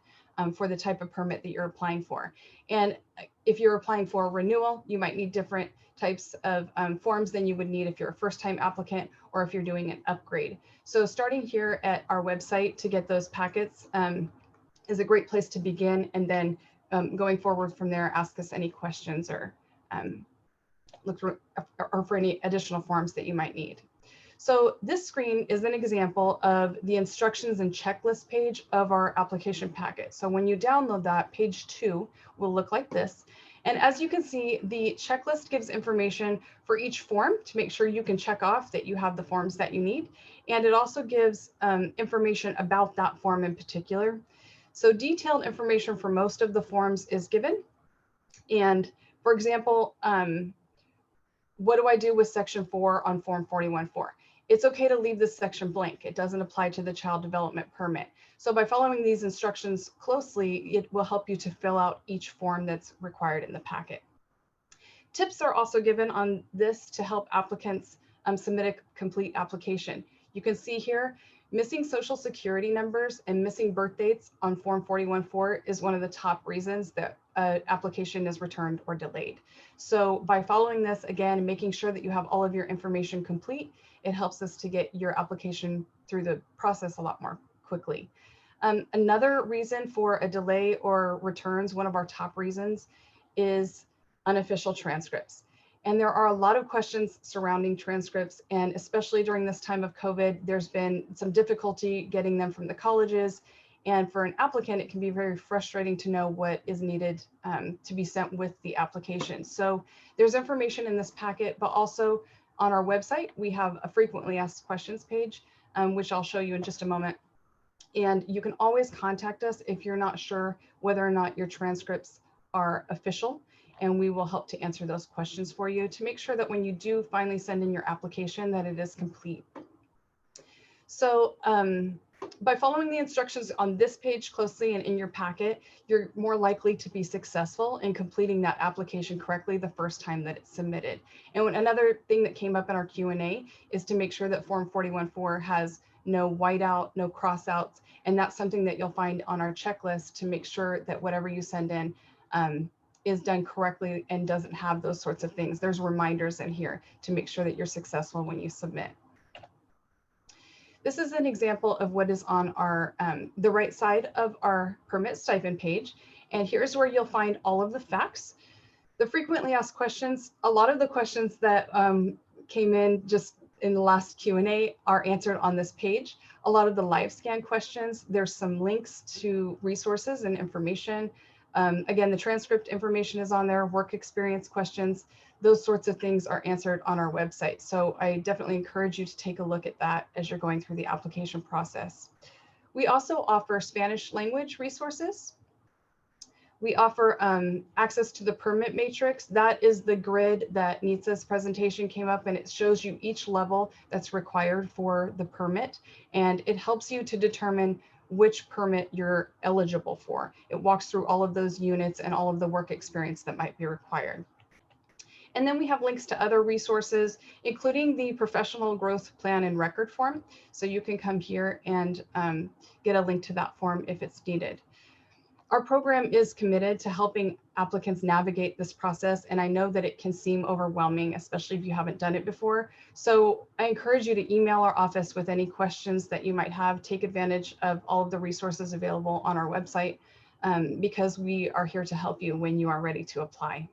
for the type of permit that you're applying for. And if you're applying for a renewal, you might need different types of forms than you would need if you're a first-time applicant or if you're doing an upgrade. So starting here at our website to get those packets is a great place to begin, and then going forward from there, ask us any questions or look for, or for any additional forms that you might need. So this screen is an example of the instructions and checklist page of our application packet. So when you download that, page 2 will look like this. And as you can see, the checklist gives information for each form to make sure you can check off that you have the forms that you need. And it also gives information about that form in particular. So detailed information for most of the forms is given. And for example, what do I do with section 4 on form 41-4? It's okay to leave this section blank. It doesn't apply to the child development permit. So by following these instructions closely, it will help you to fill out each form that's required in the packet. Tips are also given on this to help applicants submit a complete application. You can see here, missing social security numbers and missing birth dates on form 41-4 is one of the top reasons that an application is returned or delayed. So by following this, again, making sure that you have all of your information complete, it helps us to get your application through the process a lot more quickly. Another reason for a delay or returns, one of our top reasons, is unofficial transcripts. And there are a lot of questions surrounding transcripts, and especially during this time of COVID, there's been some difficulty getting them from the colleges. And for an applicant, it can be very frustrating to know what is needed to be sent with the application. So there's information in this packet, but also on our website, we have a frequently asked questions page, which I'll show you in just a moment. And you can always contact us if you're not sure whether or not your transcripts are official, and we will help to answer those questions for you to make sure that when you do finally send in your application that it is complete. So By following the instructions on this page closely and in your packet, you're more likely to be successful in completing that application correctly the first time that it's submitted. And another thing that came up in our Q&A is to make sure that Form 41-4 has no whiteout, no crossouts, and that's something that you'll find on our checklist to make sure that whatever you send in is done correctly and doesn't have those sorts of things. There's reminders in here to make sure that you're successful when you submit. This is an example of what is on our the right side of our permit stipend page. And here's where you'll find all of the facts. The frequently asked questions, a lot of the questions that came in just in the last Q&A are answered on this page. A lot of the live scan questions, there's some links to resources and information. Again, the transcript information is on there, work experience questions. Those sorts of things are answered on our website. So I definitely encourage you to take a look at that as you're going through the application process. We also offer Spanish language resources. We offer access to the permit matrix. That is the grid that Nitsa's presentation came up, and it shows you each level that's required for the permit. And it helps you to determine which permit you're eligible for. It walks through all of those units and all of the work experience that might be required. And then we have links to other resources, including the professional growth plan and record form. So you can come here and get a link to that form if it's needed. Our program is committed to helping applicants navigate this process, and I know that it can seem overwhelming, especially if you haven't done it before. So I encourage you to email our office with any questions that you might have. Take advantage of all of the resources available on our website because we are here to help you when you are ready to apply.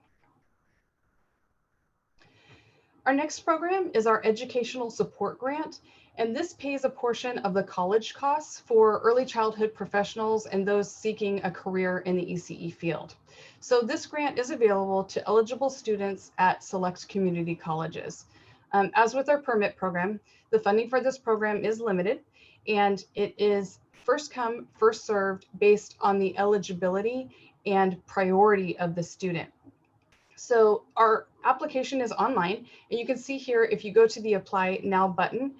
Our next program is our Educational Support Grant, and this pays a portion of the college costs for early childhood professionals and those seeking a career in the ECE field. So this grant is available to eligible students at select community colleges. As with our permit program, the funding for this program is limited, and it is first come, first served based on the eligibility and priority of the student. So our application is online, and you can see here, if you go to the Apply Now button,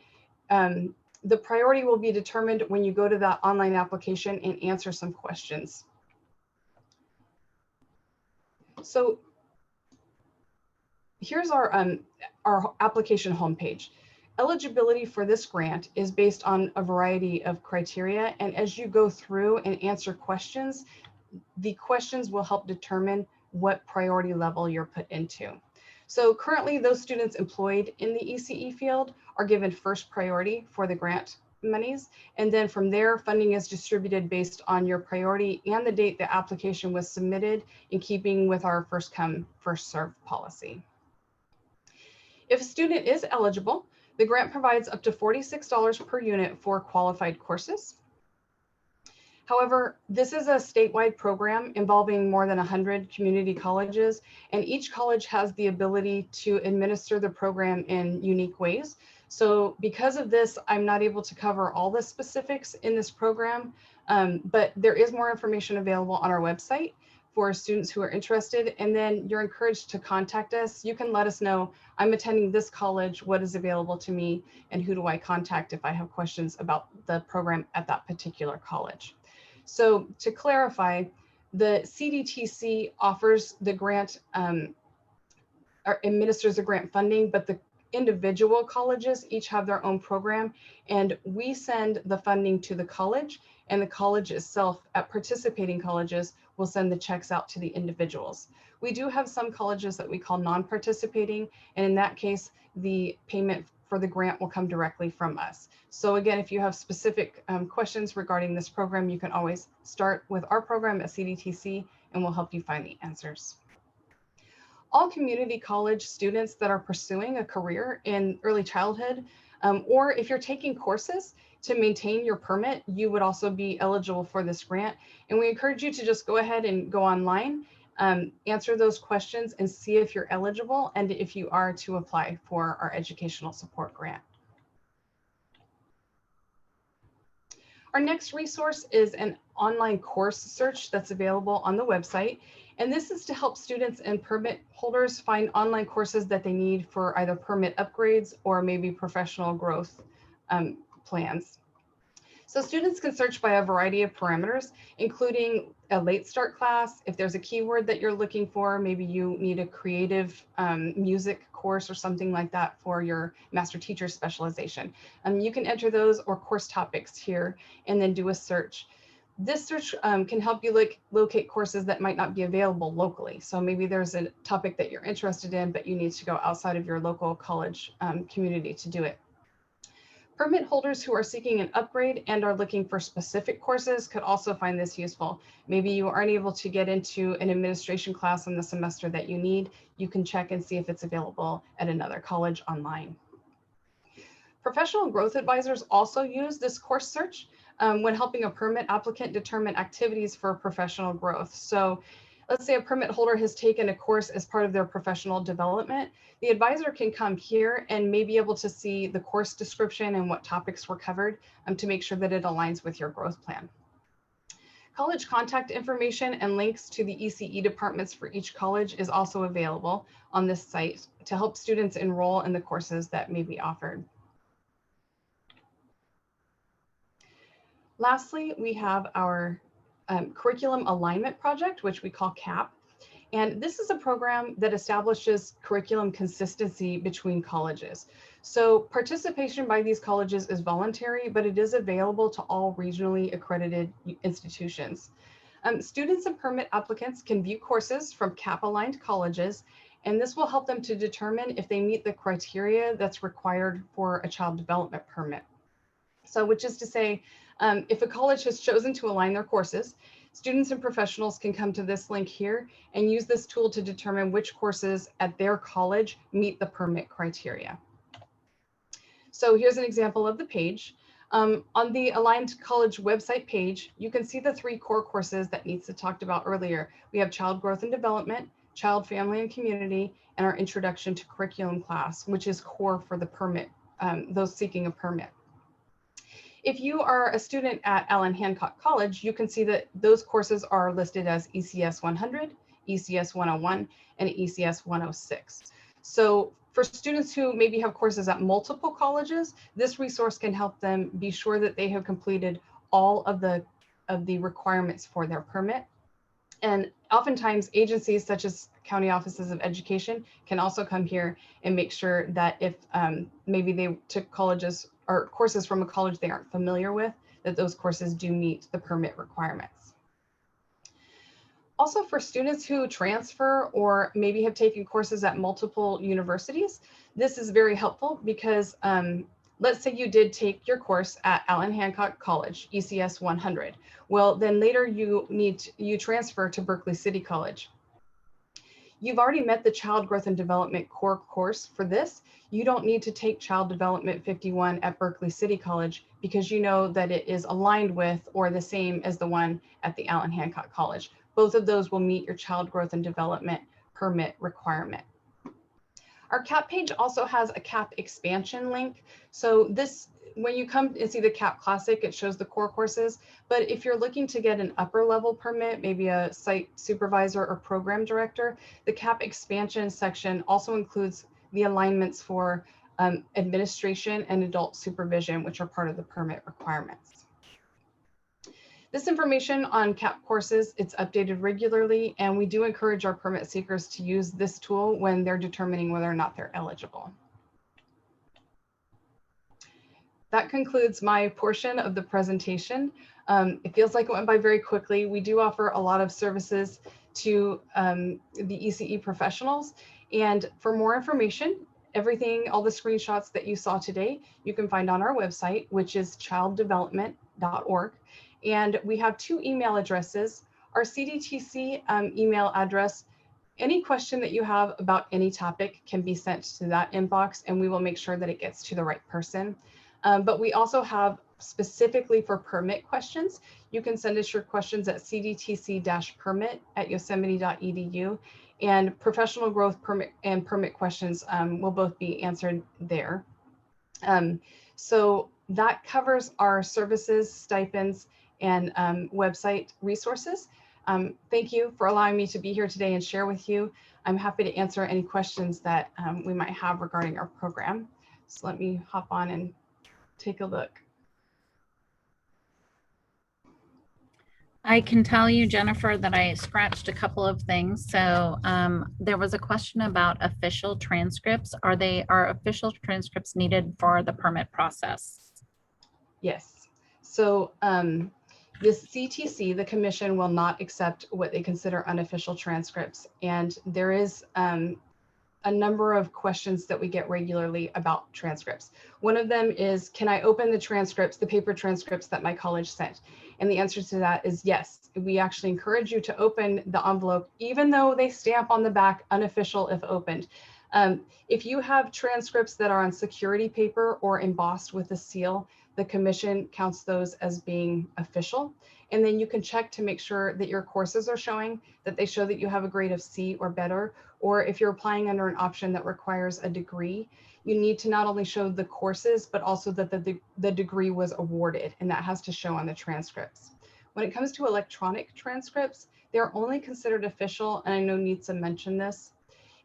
the priority will be determined when you go to that online application and answer some questions. So here's our application homepage. Eligibility for this grant is based on a variety of criteria, and as you go through and answer questions, the questions will help determine what priority level you're put into. So currently, those students employed in the ECE field are given first priority for the grant monies. And then from there, funding is distributed based on your priority and the date the application was submitted, in keeping with our first come, first served policy. If a student is eligible, the grant provides up to $46 per unit for qualified courses. However, this is a statewide program involving more than 100 community colleges, and each college has the ability to administer the program in unique ways. So because of this, I'm not able to cover all the specifics in this program, but there is more information available on our website for students who are interested, and then you're encouraged to contact us. You can let us know, I'm attending this college, what is available to me, and who do I contact if I have questions about the program at that particular college. So to clarify, the CDTC offers the grant, or administers the grant funding, but the individual colleges each have their own program, and we send the funding to the college, and the college itself at participating colleges will send the checks out to the individuals. We do have some colleges that we call non-participating, and in that case, the payment for the grant will come directly from us. So again, if you have specific questions regarding this program, you can always start with our program at CDTC, and we'll help you find the answers. All community college students that are pursuing a career in early childhood, or if you're taking courses to maintain your permit, you would also be eligible for this grant. And we encourage you to just go ahead and go online, answer those questions and see if you're eligible and if you are to apply for our educational support grant. Our next resource is an online course search that's available on the website. And this is to help students and permit holders find online courses that they need for either permit upgrades or maybe professional growth plans. So students can search by a variety of parameters, including a late start class. If there's a keyword that you're looking for, maybe you need a creative music course or something like that for your master teacher specialization. You can enter those or course topics here and then do a search. This search can help you locate courses that might not be available locally. So maybe there's a topic that you're interested in, but you need to go outside of your local college community to do it. Permit holders who are seeking an upgrade and are looking for specific courses could also find this useful. Maybe you aren't able to get into an administration class in the semester that you need. You can check and see if it's available at another college online. Professional growth advisors also use this course search when helping a permit applicant determine activities for professional growth. So let's say a permit holder has taken a course as part of their professional development. The advisor can come here and may be able to see the course description and what topics were covered to make sure that it aligns with your growth plan. College contact information and links to the ECE departments for each college is also available on this site to help students enroll in the courses that may be offered. Lastly, we have our curriculum alignment project, which we call CAP. And this is a program that establishes curriculum consistency between colleges. So participation by these colleges is voluntary, but it is available to all regionally accredited institutions. Students and permit applicants can view courses from CAP-aligned colleges, and this will help them to determine if they meet the criteria that's required for a child development permit. So which is to say, if a college has chosen to align their courses, students and professionals can come to this link here and use this tool to determine which courses at their college meet the permit criteria. So here's an example of the page. On the Aligned College website page, you can see the 3 core courses that Nitsa talked about earlier. We have Child Growth and Development, Child, Family, and Community, and our Introduction to Curriculum class, which is core for the permit, those seeking a permit. If you are a student at Allen Hancock College, you can see that those courses are listed as ECS 100, ECS 101, and ECS 106. So for students who maybe have courses at multiple colleges, this resource can help them be sure that they have completed all of the requirements for their permit. And oftentimes agencies such as county offices of education can also come here and make sure that if maybe they took colleges or courses from a college they aren't familiar with, that those courses do meet the permit requirements. Also for students who transfer or maybe have taken courses at multiple universities, this is very helpful because let's say you did take your course at Allen Hancock College, ECS 100. Well, then later you transfer to Berkeley City College. You've already met the Child Growth and Development core course for this. You don't need to take Child Development 51 at Berkeley City College because you know that it is aligned with or the same as the one at the Allen Hancock College. Both of those will meet your Child Growth and Development permit requirement. Our CAP page also has a CAP expansion link. So this, when you come and see the CAP Classic, it shows the core courses. But if you're looking to get an upper level permit, maybe a site supervisor or program director, the CAP expansion section also includes the alignments for administration and adult supervision, which are part of the permit requirements. This information on CAP courses, it's updated regularly, and we do encourage our permit seekers to use this tool when they're determining whether or not they're eligible. That concludes my portion of the presentation. It feels like it went by very quickly. We do offer a lot of services to the ECE professionals, and for more information, everything, all the screenshots that you saw today, you can find on our website, which is childdevelopment.org. And we have 2 email addresses. Our CDTC email address, any question that you have about any topic can be sent to that inbox, and we will make sure that it gets to the right person. But we also have specifically for permit questions, you can send us your questions at cdtc-permit@yosemite.edu, and professional growth permit and permit questions will both be answered there. So that covers our services, stipends, and website resources. Thank you for allowing me to be here today and share with you. I'm happy to answer any questions that we might have regarding our program. So let me hop on and take a look. I can tell you, Jennifer, that I scratched a couple of things. So there was a question about official transcripts. Are official transcripts needed for the permit process? Yes. So this CTC, the commission, will not accept what they consider unofficial transcripts. And there is a number of questions that we get regularly about transcripts. One of them is, can I open the transcripts, the paper transcripts that my college sent? And the answer to that is yes. We actually encourage you to open the envelope, even though they stamp on the back unofficial if opened. If you have transcripts that are on security paper or embossed with a seal, the commission counts those as being official. And then you can check to make sure that your courses are showing that they show that you have a grade of C or better. Or if you're applying under an option that requires a degree, you need to not only show the courses, but also that the degree was awarded, and that has to show on the transcripts. When it comes to electronic transcripts, they're only considered official, and I know Nitsa mentioned this,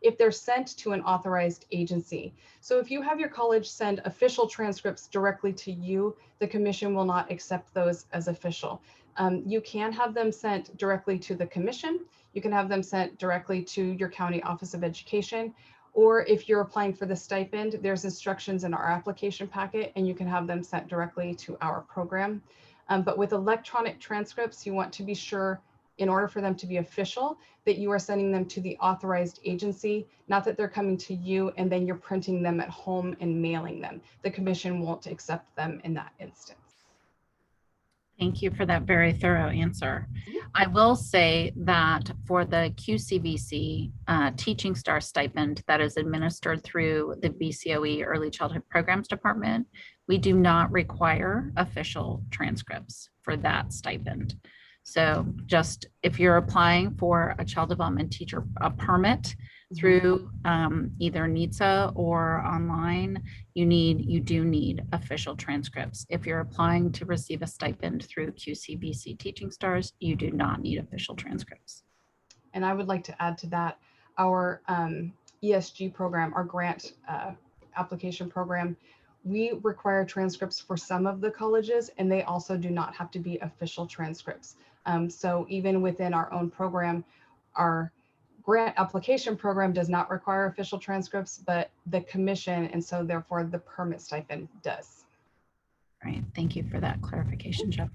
if they're sent to an authorized agency. So if you have your college send official transcripts directly to you, the commission will not accept those as official. You can have them sent directly to the commission. You can have them sent directly to your county office of education. Or if you're applying for the stipend, there's instructions in our application packet, and you can have them sent directly to our program. But with electronic transcripts, you want to be sure, in order for them to be official, that you are sending them to the authorized agency, not that they're coming to you and then you're printing them at home and mailing them. The commission won't accept them in that instance. Thank you for that very thorough answer. I will say that for the QCVC Teaching Star stipend that is administered through the BCOE Early Childhood Programs Department, we do not require official transcripts for that stipend. So just if you're applying for a child development teacher permit through either NITSA or online, you do need official transcripts. If you're applying to receive a stipend through QCBC Teaching Stars, you do not need official transcripts. And I would like to add to that, our ESG program, our grant application program, we require transcripts for some of the colleges, and they also do not have to be official transcripts. So even within our own program, our grant application program does not require official transcripts, but the commission, and so therefore the permit stipend does. All right, thank you for that clarification, Jennifer.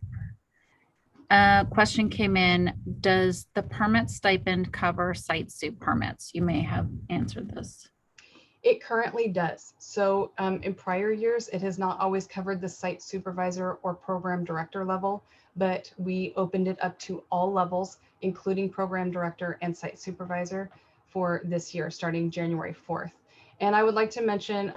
Question came in, does the permit stipend cover site sup permits? You may have answered this. It currently does. So in prior years, it has not always covered the site supervisor or program director level, but we opened it up to all levels, including program director and site supervisor for this year, starting January 4th. And I would like to mention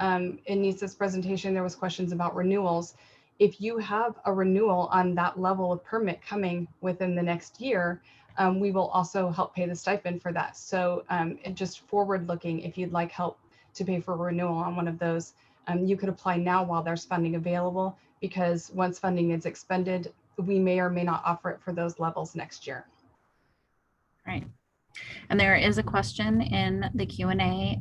in Nisa's presentation, there was questions about renewals. If you have a renewal on that level of permit coming within the next year, we will also help pay the stipend for that. So just forward looking, if you'd like help to pay for renewal on one of those, you could apply now while there's funding available, because once funding is expended, we may or may not offer it for those levels next year. Right. And there is a question in the Q&A.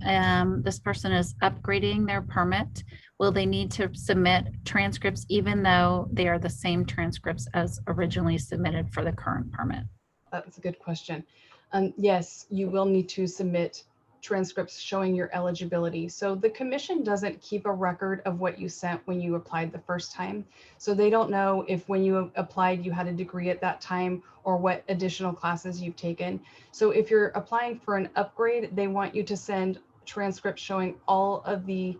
This person is upgrading their permit. Will they need to submit transcripts even though they are the same transcripts as originally submitted for the current permit? That's a good question. Yes, you will need to submit transcripts showing your eligibility. So the commission doesn't keep a record of what you sent when you applied the first time. So they don't know if when you applied, you had a degree at that time or what additional classes you've taken. So if you're applying for an upgrade, they want you to send transcripts showing all of the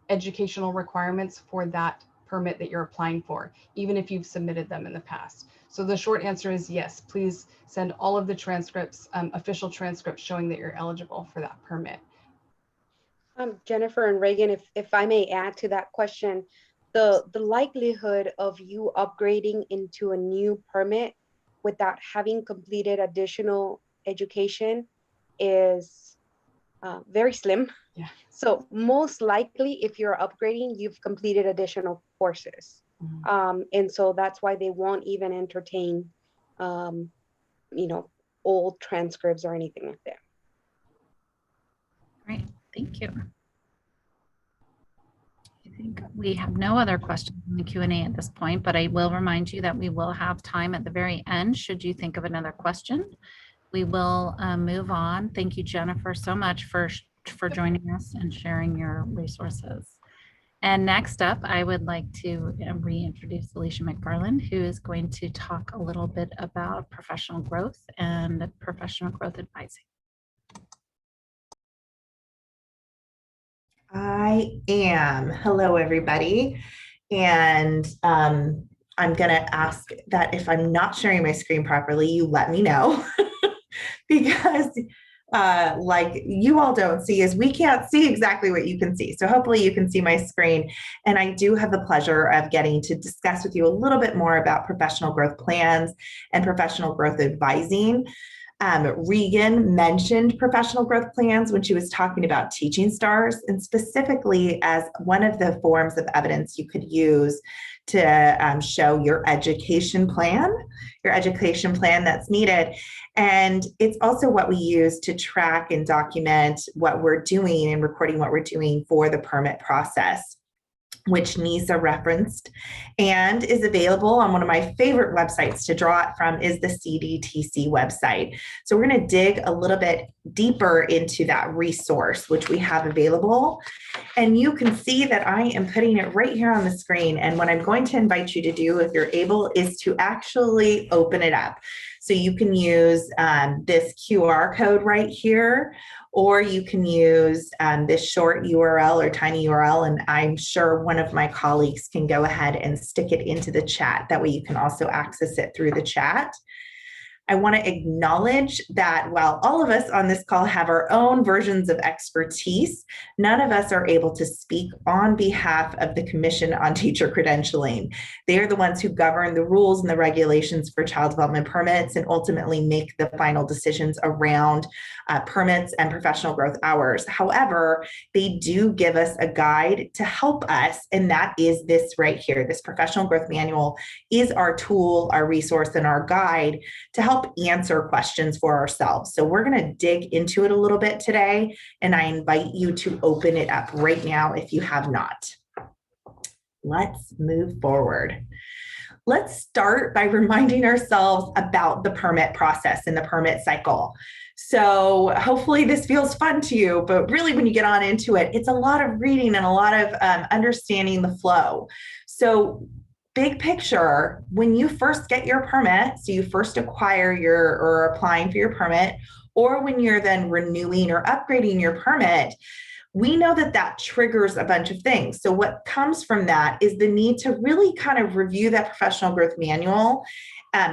educational requirements for that permit that you're applying for, even if you've submitted them in the past. So the short answer is yes, please send all of the transcripts, official transcripts showing that you're eligible for that permit. Jennifer and Reagan, if I may add to that question, the likelihood of you upgrading into a new permit without having completed additional education is very slim. Yeah. So most likely, if you're upgrading, you've completed additional courses. Mm-hmm. And so that's why they won't even entertain, old transcripts or anything like that. Great, thank you. I think we have no other questions in the Q&A at this point, but I will remind you that we will have time at the very end should you think of another question. We will move on. Thank you, Jennifer, so much for joining us and sharing your resources. And next up, I would like to reintroduce Alicia McFarland, who is going to talk a little bit about professional growth and professional growth advising. I am. Hello, everybody. And I'm going to ask that if I'm not sharing my screen properly, you let me know because like you all don't see is we can't see exactly what you can see. So hopefully you can see my screen. And I do have the pleasure of getting to discuss with you a little bit more about professional growth plans and professional growth advising. Regan mentioned professional growth plans when she was talking about teaching stars, and specifically as one of the forms of evidence you could use to show your education plan that's needed. And it's also what we use to track and document what we're doing and recording what we're doing for the permit process, which NISA referenced and is available on one of my favorite websites to draw it from is the CDTC website. So we're going to dig a little bit deeper into that resource, which we have available. And you can see that I am putting it right here on the screen. And what I'm going to invite you to do, if you're able, is to actually open it up. So you can use this QR code right here, or you can use this short URL or tiny URL, and I'm sure one of my colleagues can go ahead and stick it into the chat. That way you can also access it through the chat. I want to acknowledge that while all of us on this call have our own versions of expertise, none of us are able to speak on behalf of the Commission on Teacher Credentialing. They are the ones who govern the rules and the regulations for child development permits and ultimately make the final decisions around permits and professional growth hours. However, they do give us a guide to help us, and that is this right here. This professional growth manual is our tool, our resource, and our guide to help answer questions for ourselves. So we're going to dig into it a little bit today, and I invite you to open it up right now if you have not. Let's move forward. Let's start by reminding ourselves about the permit process and the permit cycle. So hopefully this feels fun to you, but really when you get on into it, it's a lot of reading and a lot of understanding the flow. So big picture, when you first get your permit, so you first acquire or applying for your permit, or when you're then renewing or upgrading your permit, we know that that triggers a bunch of things. So what comes from that is the need to really kind of review that professional growth manual,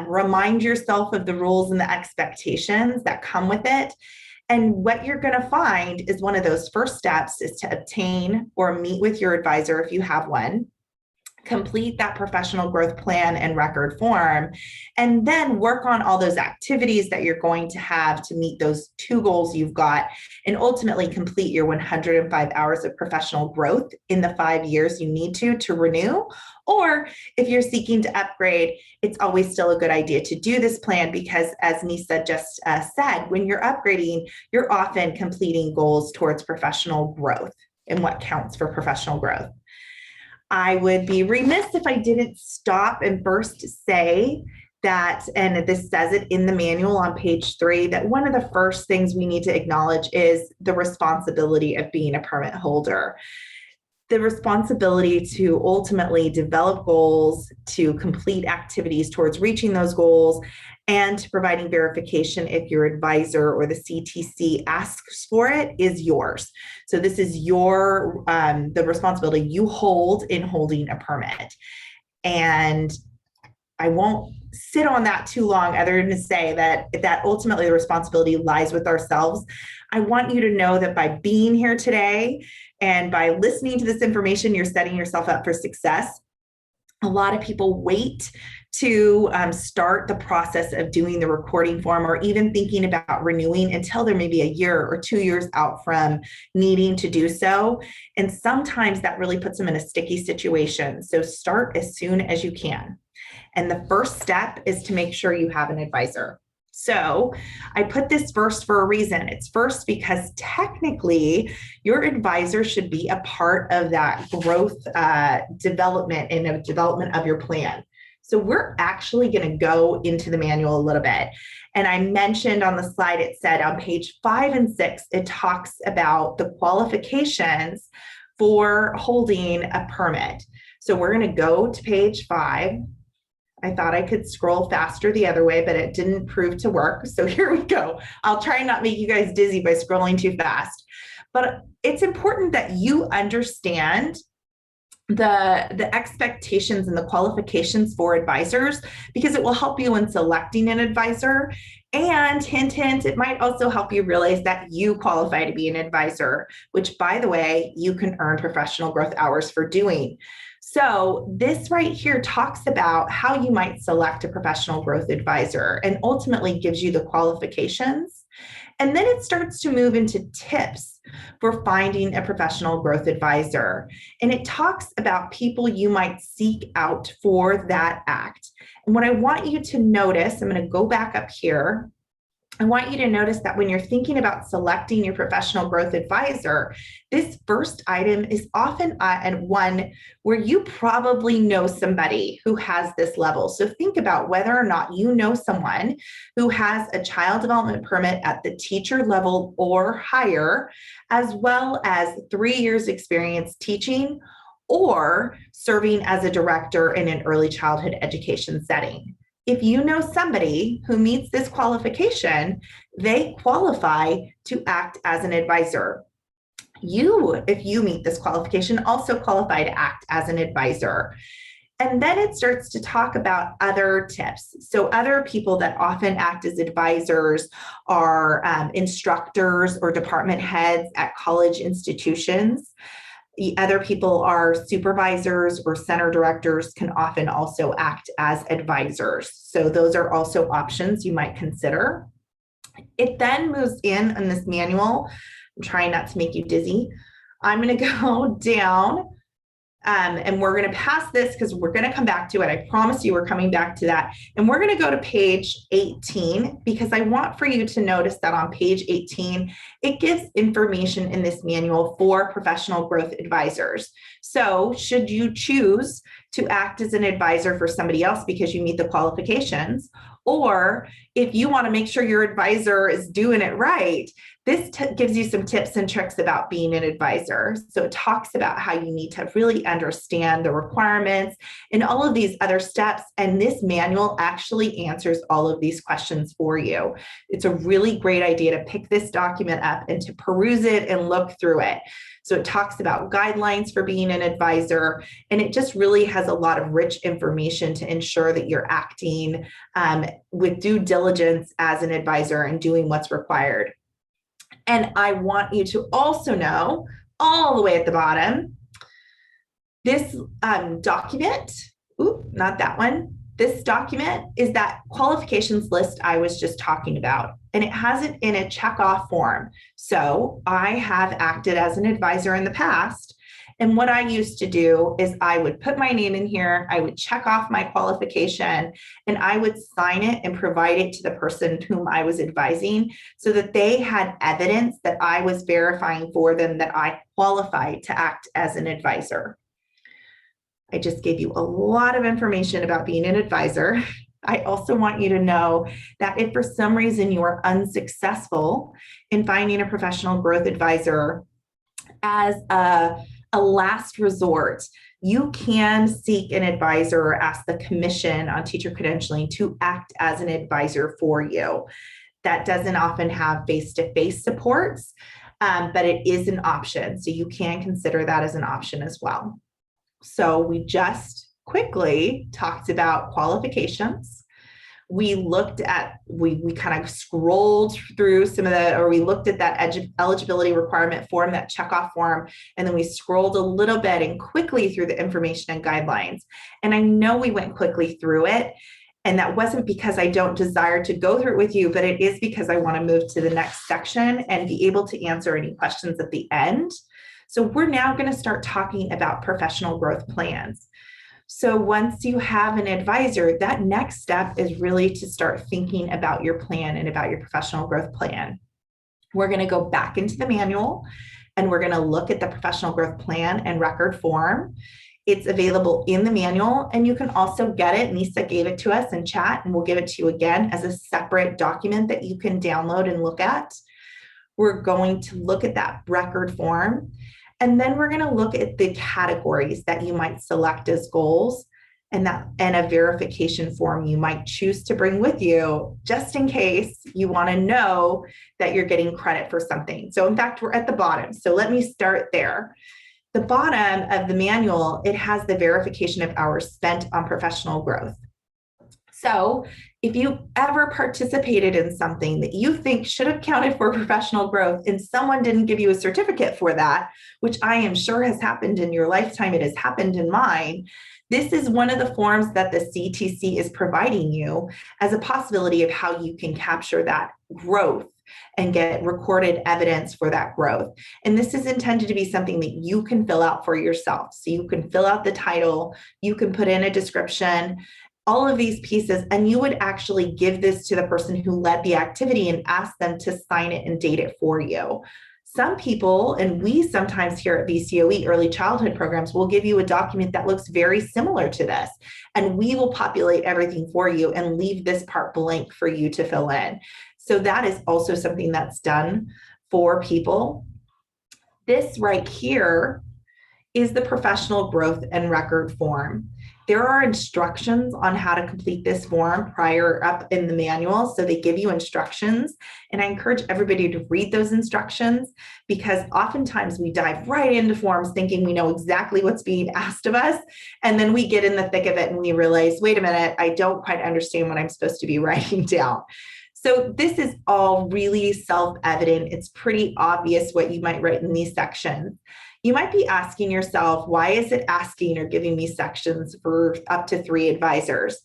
remind yourself of the rules and the expectations that come with it. And what you're going to find is one of those first steps is to obtain or meet with your advisor if you have one, complete that professional growth plan and record form, and then work on all those activities that you're going to have to meet those two goals you've got, and ultimately complete your 105 hours of professional growth in the 5 years you need to renew. Or if you're seeking to upgrade, it's always still a good idea to do this plan because, as Nisa just said, when you're upgrading, you're often completing goals towards professional growth and what counts for professional growth. I would be remiss if I didn't stop and first say that, and this says it in the manual on page 3, that one of the first things we need to acknowledge is the responsibility of being a permit holder. The responsibility to ultimately develop goals, to complete activities towards reaching those goals, and to providing verification if your advisor or the CTC asks for it is yours. So this is your the responsibility you hold in holding a permit. And I won't sit on that too long other than to say that ultimately the responsibility lies with ourselves. I want you to know that by being here today and by listening to this information, you're setting yourself up for success. A lot of people wait to start the process of doing the recording form or even thinking about renewing until they're maybe a year or 2 years out from needing to do so. And sometimes that really puts them in a sticky situation. So start as soon as you can. And the first step is to make sure you have an advisor. So I put this first for a reason. It's first because technically your advisor should be a part of that growth development and a development of your plan. So we're actually going to go into the manual a little bit. And I mentioned on the slide, it said on page 5 and 6, it talks about the qualifications for holding a permit. So we're going to go to page 5. I thought I could scroll faster the other way, but it didn't prove to work. So here we go. I'll try and not make you guys dizzy by scrolling too fast. But it's important that you understand the expectations and the qualifications for advisors, because it will help you in selecting an advisor. And hint, hint, it might also help you realize that you qualify to be an advisor, which, by the way, you can earn professional growth hours for doing. So this right here talks about how you might select a professional growth advisor and ultimately gives you the qualifications. And then it starts to move into tips for finding a professional growth advisor. And it talks about people you might seek out for that act. And what I want you to notice, I'm going to go back up here. I want you to notice that when you're thinking about selecting your professional growth advisor, this first item is often one where you probably know somebody who has this level. So think about whether or not you know someone who has a child development permit at the teacher level or higher, as well as 3 years experience teaching or serving as a director in an early childhood education setting. If you know somebody who meets this qualification, they qualify to act as an advisor. You, if you meet this qualification, also qualify to act as an advisor. And then it starts to talk about other tips. So other people that often act as advisors are instructors or department heads at college institutions. The other people are supervisors or center directors, can often also act as advisors. So those are also options you might consider. It then moves in this manual. I'm trying not to make you dizzy. I'm going to go down and we're going to pass this because we're going to come back to it. I promise you we're coming back to that. And we're going to go to page 18 because I want for you to notice that on page 18, it gives information in this manual for professional growth advisors. So should you choose to act as an advisor for somebody else because you meet the qualifications, or if you want to make sure your advisor is doing it right, this gives you some tips and tricks about being an advisor. So it talks about how you need to really understand the requirements and all of these other steps. And this manual actually answers all of these questions for you. It's a really great idea to pick this document up and to peruse it and look through it. So it talks about guidelines for being an advisor, and it just really has a lot of rich information to ensure that you're acting with due diligence as an advisor and doing what's required. And I want you to also know, all the way at the bottom, this document, not that one, this document is that qualifications list I was just talking about, and it has it in a check-off form. So I have acted as an advisor in the past, and what I used to do is I would put my name in here, I would check off my qualification, and I would sign it and provide it to the person whom I was advising so that they had evidence that I was verifying for them that I qualified to act as an advisor. I just gave you a lot of information about being an advisor. I also want you to know that if for some reason you are unsuccessful in finding a professional growth advisor as a last resort, you can seek an advisor or ask the Commission on Teacher Credentialing to act as an advisor for you. That doesn't often have face-to-face supports, but it is an option. So you can consider that as an option as well. So we just quickly talked about qualifications. We looked at, we kind of scrolled through some of the, or we looked at that eligibility requirement form, that checkoff form, and then we scrolled a little bit and quickly through the information and guidelines. And I know we went quickly through it, and that wasn't because I don't desire to go through it with you, but it is because I want to move to the next section and be able to answer any questions at the end. So we're now going to start talking about professional growth plans. So once you have an advisor, that next step is really to start thinking about your plan and about your professional growth plan. We're going to go back into the manual and we're going to look at the professional growth plan and record form. It's available in the manual, and you can also get it. Nisa gave it to us in chat, and we'll give it to you again as a separate document that you can download and look at. We're going to look at that record form, and then we're going to look at the categories that you might select as goals, and a verification form you might choose to bring with you just in case you want to know that you're getting credit for something. So in fact, we're at the bottom. So let me start there. The bottom of the manual, it has the verification of hours spent on professional growth. So if you ever participated in something that you think should have counted for professional growth and someone didn't give you a certificate for that, which I am sure has happened in your lifetime, it has happened in mine, this is one of the forms that the CTC is providing you as a possibility of how you can capture that growth and get recorded evidence for that growth. And this is intended to be something that you can fill out for yourself. So you can fill out the title, you can put in a description, all of these pieces, and you would actually give this to the person who led the activity and ask them to sign it and date it for you. Some people, and we sometimes here at VCOE Early Childhood Programs, will give you a document that looks very similar to this, and we will populate everything for you and leave this part blank for you to fill in. So that is also something that's done for people. This right here is the professional growth and record form. There are instructions on how to complete this form prior up in the manual. So they give you instructions, and I encourage everybody to read those instructions, because oftentimes we dive right into forms thinking we know exactly what's being asked of us. And then we get in the thick of it and we realize, wait a minute, I don't quite understand what I'm supposed to be writing down. So this is all really self-evident. It's pretty obvious what you might write in these sections. You might be asking yourself, why is it asking or giving me sections for up to 3 advisors?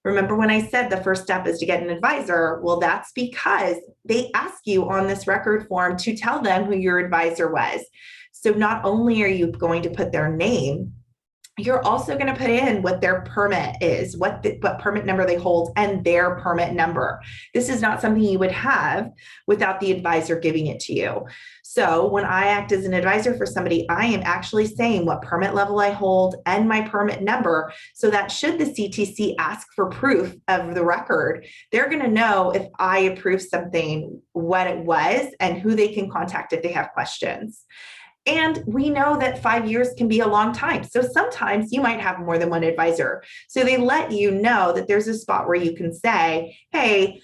Remember when I said the first step is to get an advisor? Well, that's because they ask you on this record form to tell them who your advisor was. So not only are you going to put their name, you're also going to put in what their permit is, what permit number they hold, and their permit number. This is not something you would have without the advisor giving it to you. So when I act as an advisor for somebody, I am actually saying what permit level I hold and my permit number, so that should the CTC ask for proof of the record, they're going to know if I approve something, what it was, and who they can contact if they have questions. And we know that 5 years can be a long time. So sometimes you might have more than one advisor. So they let you know that there's a spot where you can say, hey,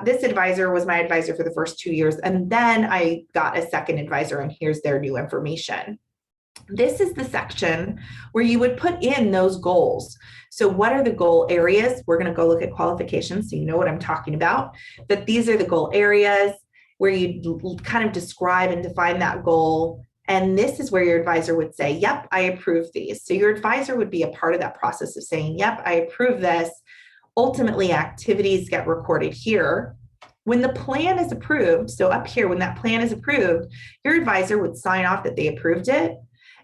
this advisor was my advisor for the first 2 years, and then I got a second advisor, and here's their new information. This is the section where you would put in those goals. So what are the goal areas? We're going to go look at qualifications so you know what I'm talking about. But these are the goal areas where you kind of describe and define that goal. And this is where your advisor would say, yep, I approve these. So your advisor would be a part of that process of saying, yep, I approve this. Ultimately, activities get recorded here. When the plan is approved, so up here, when that plan is approved, your advisor would sign off that they approved it.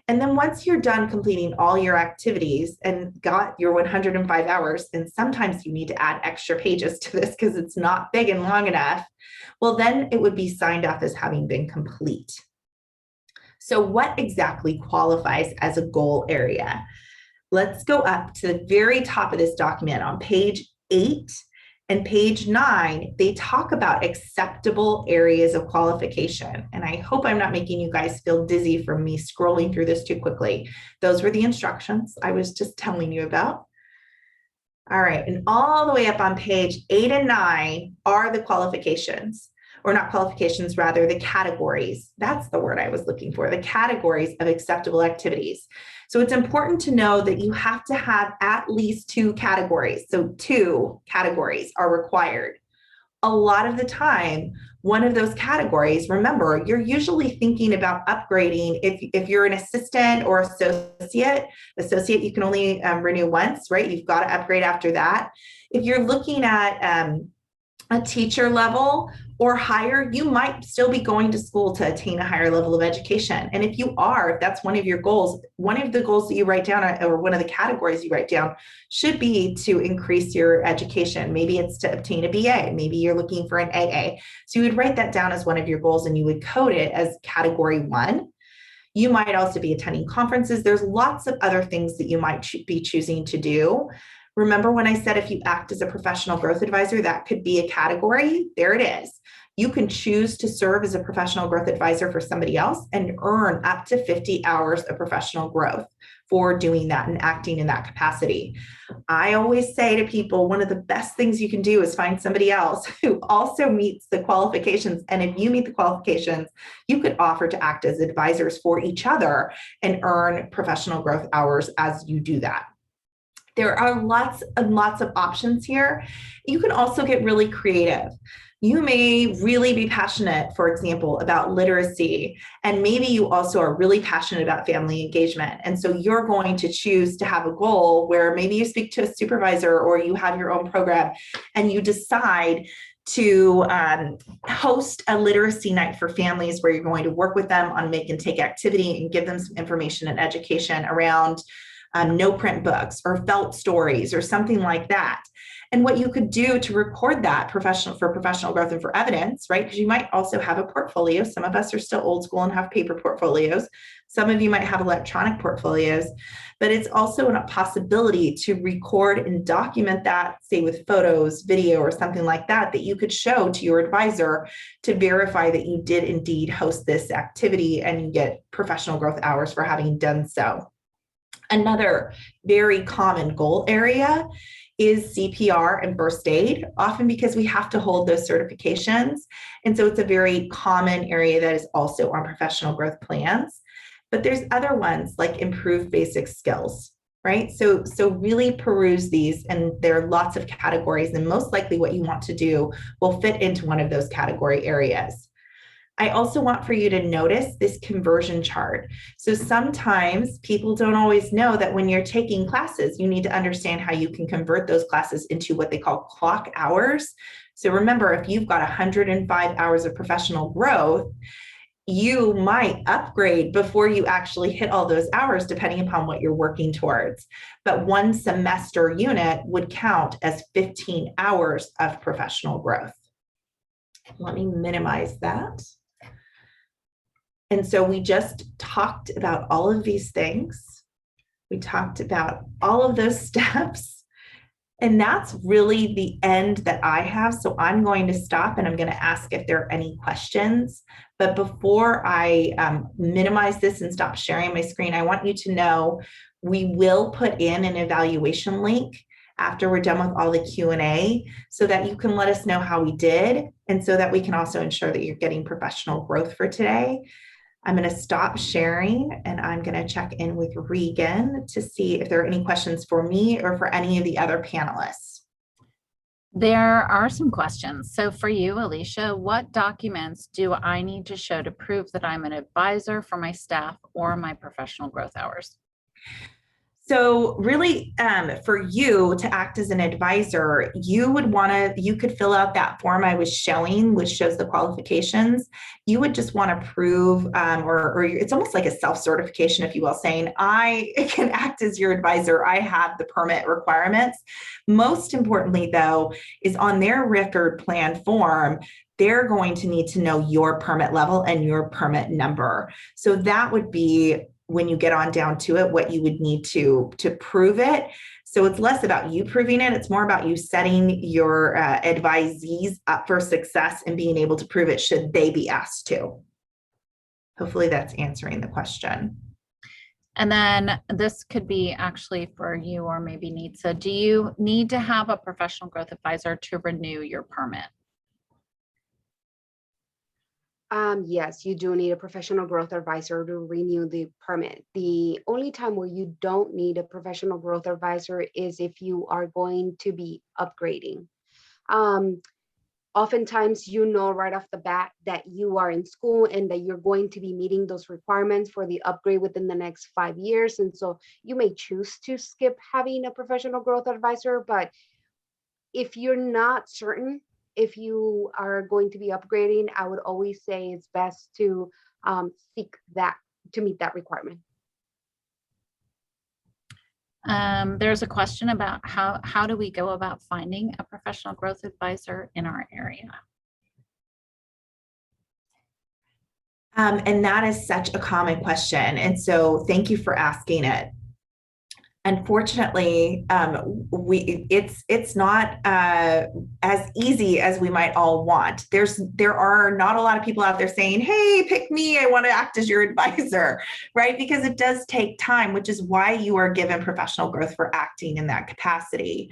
And then once you're done completing all your activities and got your 105 hours, and sometimes you need to add extra pages to this because it's not big and long enough, well, then it would be signed off as having been complete. So what exactly qualifies as a goal area? Let's go up to the very top of this document on page 8 and page 9. They talk about acceptable areas of qualification. And I hope I'm not making you guys feel dizzy from me scrolling through this too quickly. Those were the instructions I was just telling you about. All right, and all the way up on page 8 and 9 are the qualifications. Or not qualifications, rather the categories. That's the word I was looking for, the categories of acceptable activities. So it's important to know that you have to have at least 2 categories. So 2 categories are required. A lot of the time, one of those categories, remember, you're usually thinking about upgrading. If you're an assistant or associate, you can only renew once, right? You've got to upgrade after that. If you're looking at a teacher level or higher, you might still be going to school to attain a higher level of education. And if you are, if that's one of your goals, one of the goals that you write down, or one of the categories you write down, should be to increase your education. Maybe it's to obtain a BA, maybe you're looking for an AA. So you would write that down as one of your goals and you would code it as category 1. You might also be attending conferences. There's lots of other things that you might be choosing to do. Remember when I said if you act as a professional growth advisor, that could be a category? There it is. You can choose to serve as a professional growth advisor for somebody else and earn up to 50 hours of professional growth for doing that and acting in that capacity. I always say to people, one of the best things you can do is find somebody else who also meets the qualifications. And if you meet the qualifications, you could offer to act as advisors for each other and earn professional growth hours as you do that. There are lots and lots of options here. You can also get really creative. You may really be passionate, for example, about literacy, and maybe you also are really passionate about family engagement. And so you're going to choose to have a goal where maybe you speak to a supervisor or you have your own program and you decide to host a literacy night for families where you're going to work with them on make and take activity and give them some information and education around no print books or felt stories or something like that. And what you could do to record that for professional growth and for evidence, right? Because you might also have a portfolio. Some of us are still old school and have paper portfolios. Some of you might have electronic portfolios, but it's also a possibility to record and document that, say with photos, video, or something like that, that you could show to your advisor to verify that you did indeed host this activity and you get professional growth hours for having done so. Another very common goal area is CPR and first aid, often because we have to hold those certifications. And so it's a very common area that is also on professional growth plans. But there's other ones like improved basic skills, right? So really peruse these, and there are lots of categories, and most likely what you want to do will fit into one of those category areas. I also want for you to notice this conversion chart. So sometimes people don't always know that when you're taking classes, you need to understand how you can convert those classes into what they call clock hours. So remember, if you've got 105 hours of professional growth, you might upgrade before you actually hit all those hours, depending upon what you're working towards. But one semester unit would count as 15 hours of professional growth. Let me minimize that. And so we just talked about all of these things. We talked about all of those steps. And that's really the end that I have. So I'm going to stop and I'm going to ask if there are any questions. But before I minimize this and stop sharing my screen, I want you to know we will put in an evaluation link after we're done with all the Q&A so that you can let us know how we did and so that we can also ensure that you're getting professional growth for today. I'm going to stop sharing and I'm going to check in with Regan to see if there are any questions for me or for any of the other panelists. There are some questions. So for you, Alicia, what documents do I need to show to prove that I'm an advisor for my staff or my professional growth hours? So really, for you to act as an advisor, you could fill out that form I was showing, which shows the qualifications. You would just want to prove, or it's almost like a self-certification, if you will, saying, I can act as your advisor. I have the permit requirements. Most importantly, though, is on their record plan form, they're going to need to know your permit level and your permit number. So that would be, when you get on down to it, what you would need to prove it. So it's less about you proving it. It's more about you setting your advisees up for success and being able to prove it should they be asked to. Hopefully that's answering the question. And then this could be actually for you or maybe Nitsa. Do you need to have a professional growth advisor to renew your permit? Yes, you do need a professional growth advisor to renew the permit. The only time where you don't need a professional growth advisor is if you are going to be upgrading. Oftentimes, you know right off the bat that you are in school and that you're going to be meeting those requirements for the upgrade within the next 5 years. And so you may choose to skip having a professional growth advisor, but if you're not certain if you are going to be upgrading, I would always say it's best to seek that to meet that requirement. There's a question about how do we go about finding a professional growth advisor in our area? And that is such a common question. And so thank you for asking it. Unfortunately, it's not as easy as we might all want. There are not a lot of people out there saying, hey, pick me, I want to act as your advisor, right? Because it does take time, which is why you are given professional growth for acting in that capacity.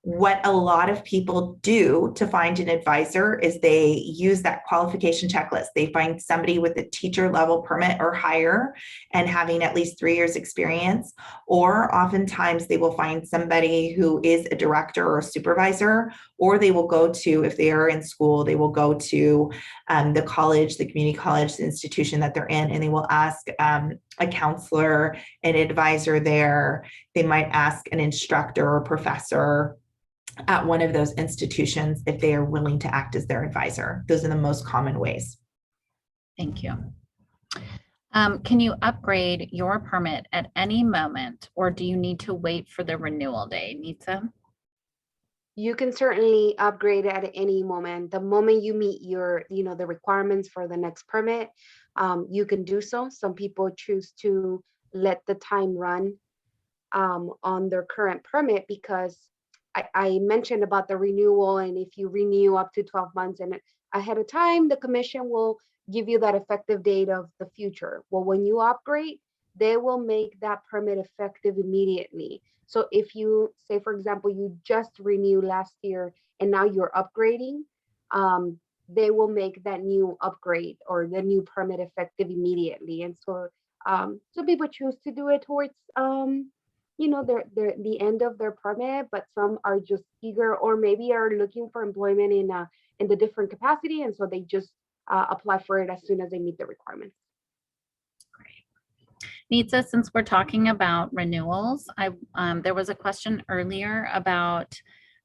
What a lot of people do to find an advisor is they use that qualification checklist. They find somebody with a teacher level permit or higher and having at least 3 years experience, or oftentimes they will find somebody who is a director or a supervisor, or they will go to, if they are in school, they will go to the college, the community college, the institution that they're in, and they will ask a counselor, an advisor there. They might ask an instructor or professor at one of those institutions if they are willing to act as their advisor. Those are the most common ways. Thank you. Can you upgrade your permit at any moment, or do you need to wait for the renewal day, Nitsa? You can certainly upgrade at any moment. The moment you meet your, the requirements for the next permit, you can do so. Some people choose to let the time run on their current permit because I mentioned about the renewal, and if you renew up to 12 months and ahead of time, the commission will give you that effective date of the future. Well, when you upgrade, they will make that permit effective immediately. So if you say, for example, you just renewed last year and now you're upgrading, they will make that new upgrade or the new permit effective immediately. And so some people choose to do it towards the end of their permit, but some are just eager or maybe are looking for employment in the different capacity, and so they just apply for it as soon as they meet the requirements. Great. Nitsa, since we're talking about renewals, there was a question earlier about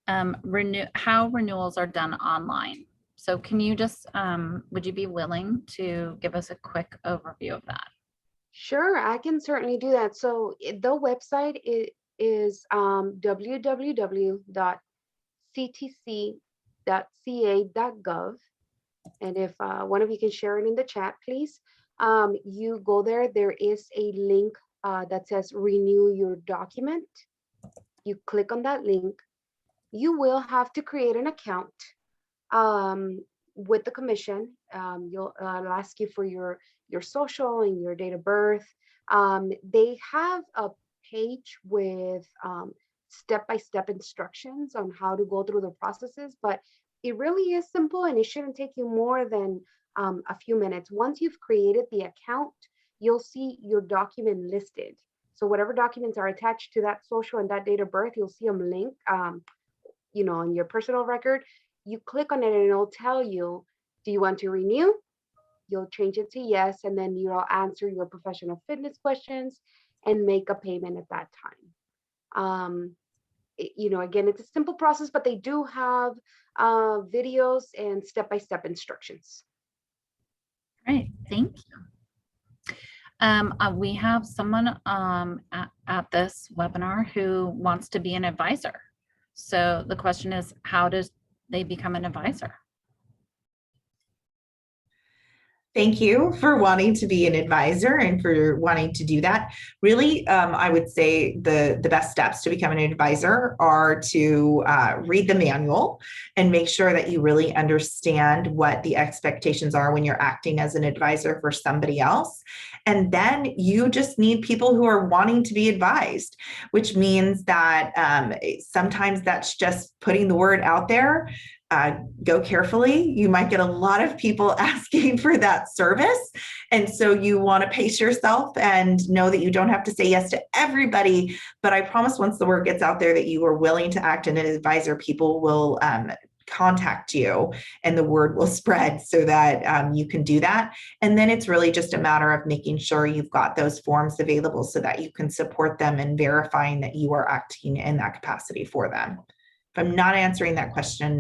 how renewals are done online. So can you just, would you be willing to give us a quick overview of that? Sure, I can certainly do that. So the website is www.ctc.ca.gov. And if one of you can share it in the chat, please. You go there, there is a link that says renew your document. You click on that link. You will have to create an account with the commission. You'll ask you for your social and your date of birth. They have a page with step-by-step instructions on how to go through the processes, but it really is simple and it shouldn't take you more than a few minutes. Once you've created the account, you'll see your document listed. So whatever documents are attached to that social and that date of birth, you'll see them linked, on your personal record. You click on it and it'll tell you, do you want to renew? You'll change it to yes, and then you'll answer your professional fitness questions and make a payment at that time. Again, it's a simple process, but they do have videos and step-by-step instructions. Great, thank you. We have someone at this webinar who wants to be an advisor. So the question is, how does they become an advisor? Thank you for wanting to be an advisor and for wanting to do that. Really, I would say the best steps to become an advisor are to read the manual and make sure that you really understand what the expectations are when you're acting as an advisor for somebody else. And then you just need people who are wanting to be advised, which means that sometimes that's just putting the word out there. Go carefully. You might get a lot of people asking for that service. And so you want to pace yourself and know that you don't have to say yes to everybody. But I promise once the word gets out there that you are willing to act as an advisor, people will contact you and the word will spread so that you can do that. And then it's really just a matter of making sure you've got those forms available so that you can support them and verifying that you are acting in that capacity for them. If I'm not answering that question,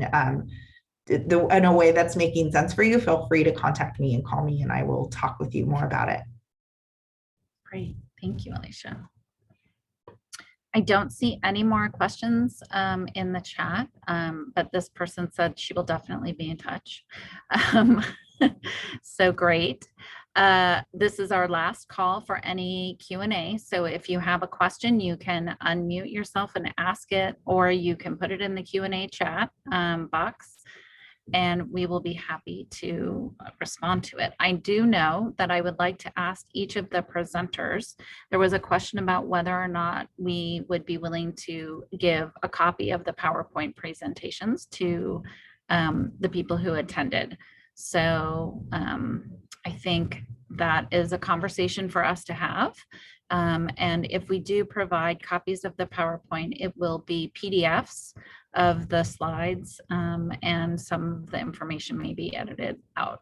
in a way that's making sense for you, feel free to contact me and call me and I will talk with you more about it. Great. Thank you, Alicia. I don't see any more questions in the chat, but this person said she will definitely be in touch. So great. This is our last call for any Q&A. So if you have a question, you can unmute yourself and ask it, or you can put it in the Q&A chat box, and we will be happy to respond to it. I do know that I would like to ask each of the presenters, there was a question about whether or not we would be willing to give a copy of the PowerPoint presentations to the people who attended. So I think that is a conversation for us to have. And if we do provide copies of the PowerPoint, it will be PDFs of the slides, and some of the information may be edited out.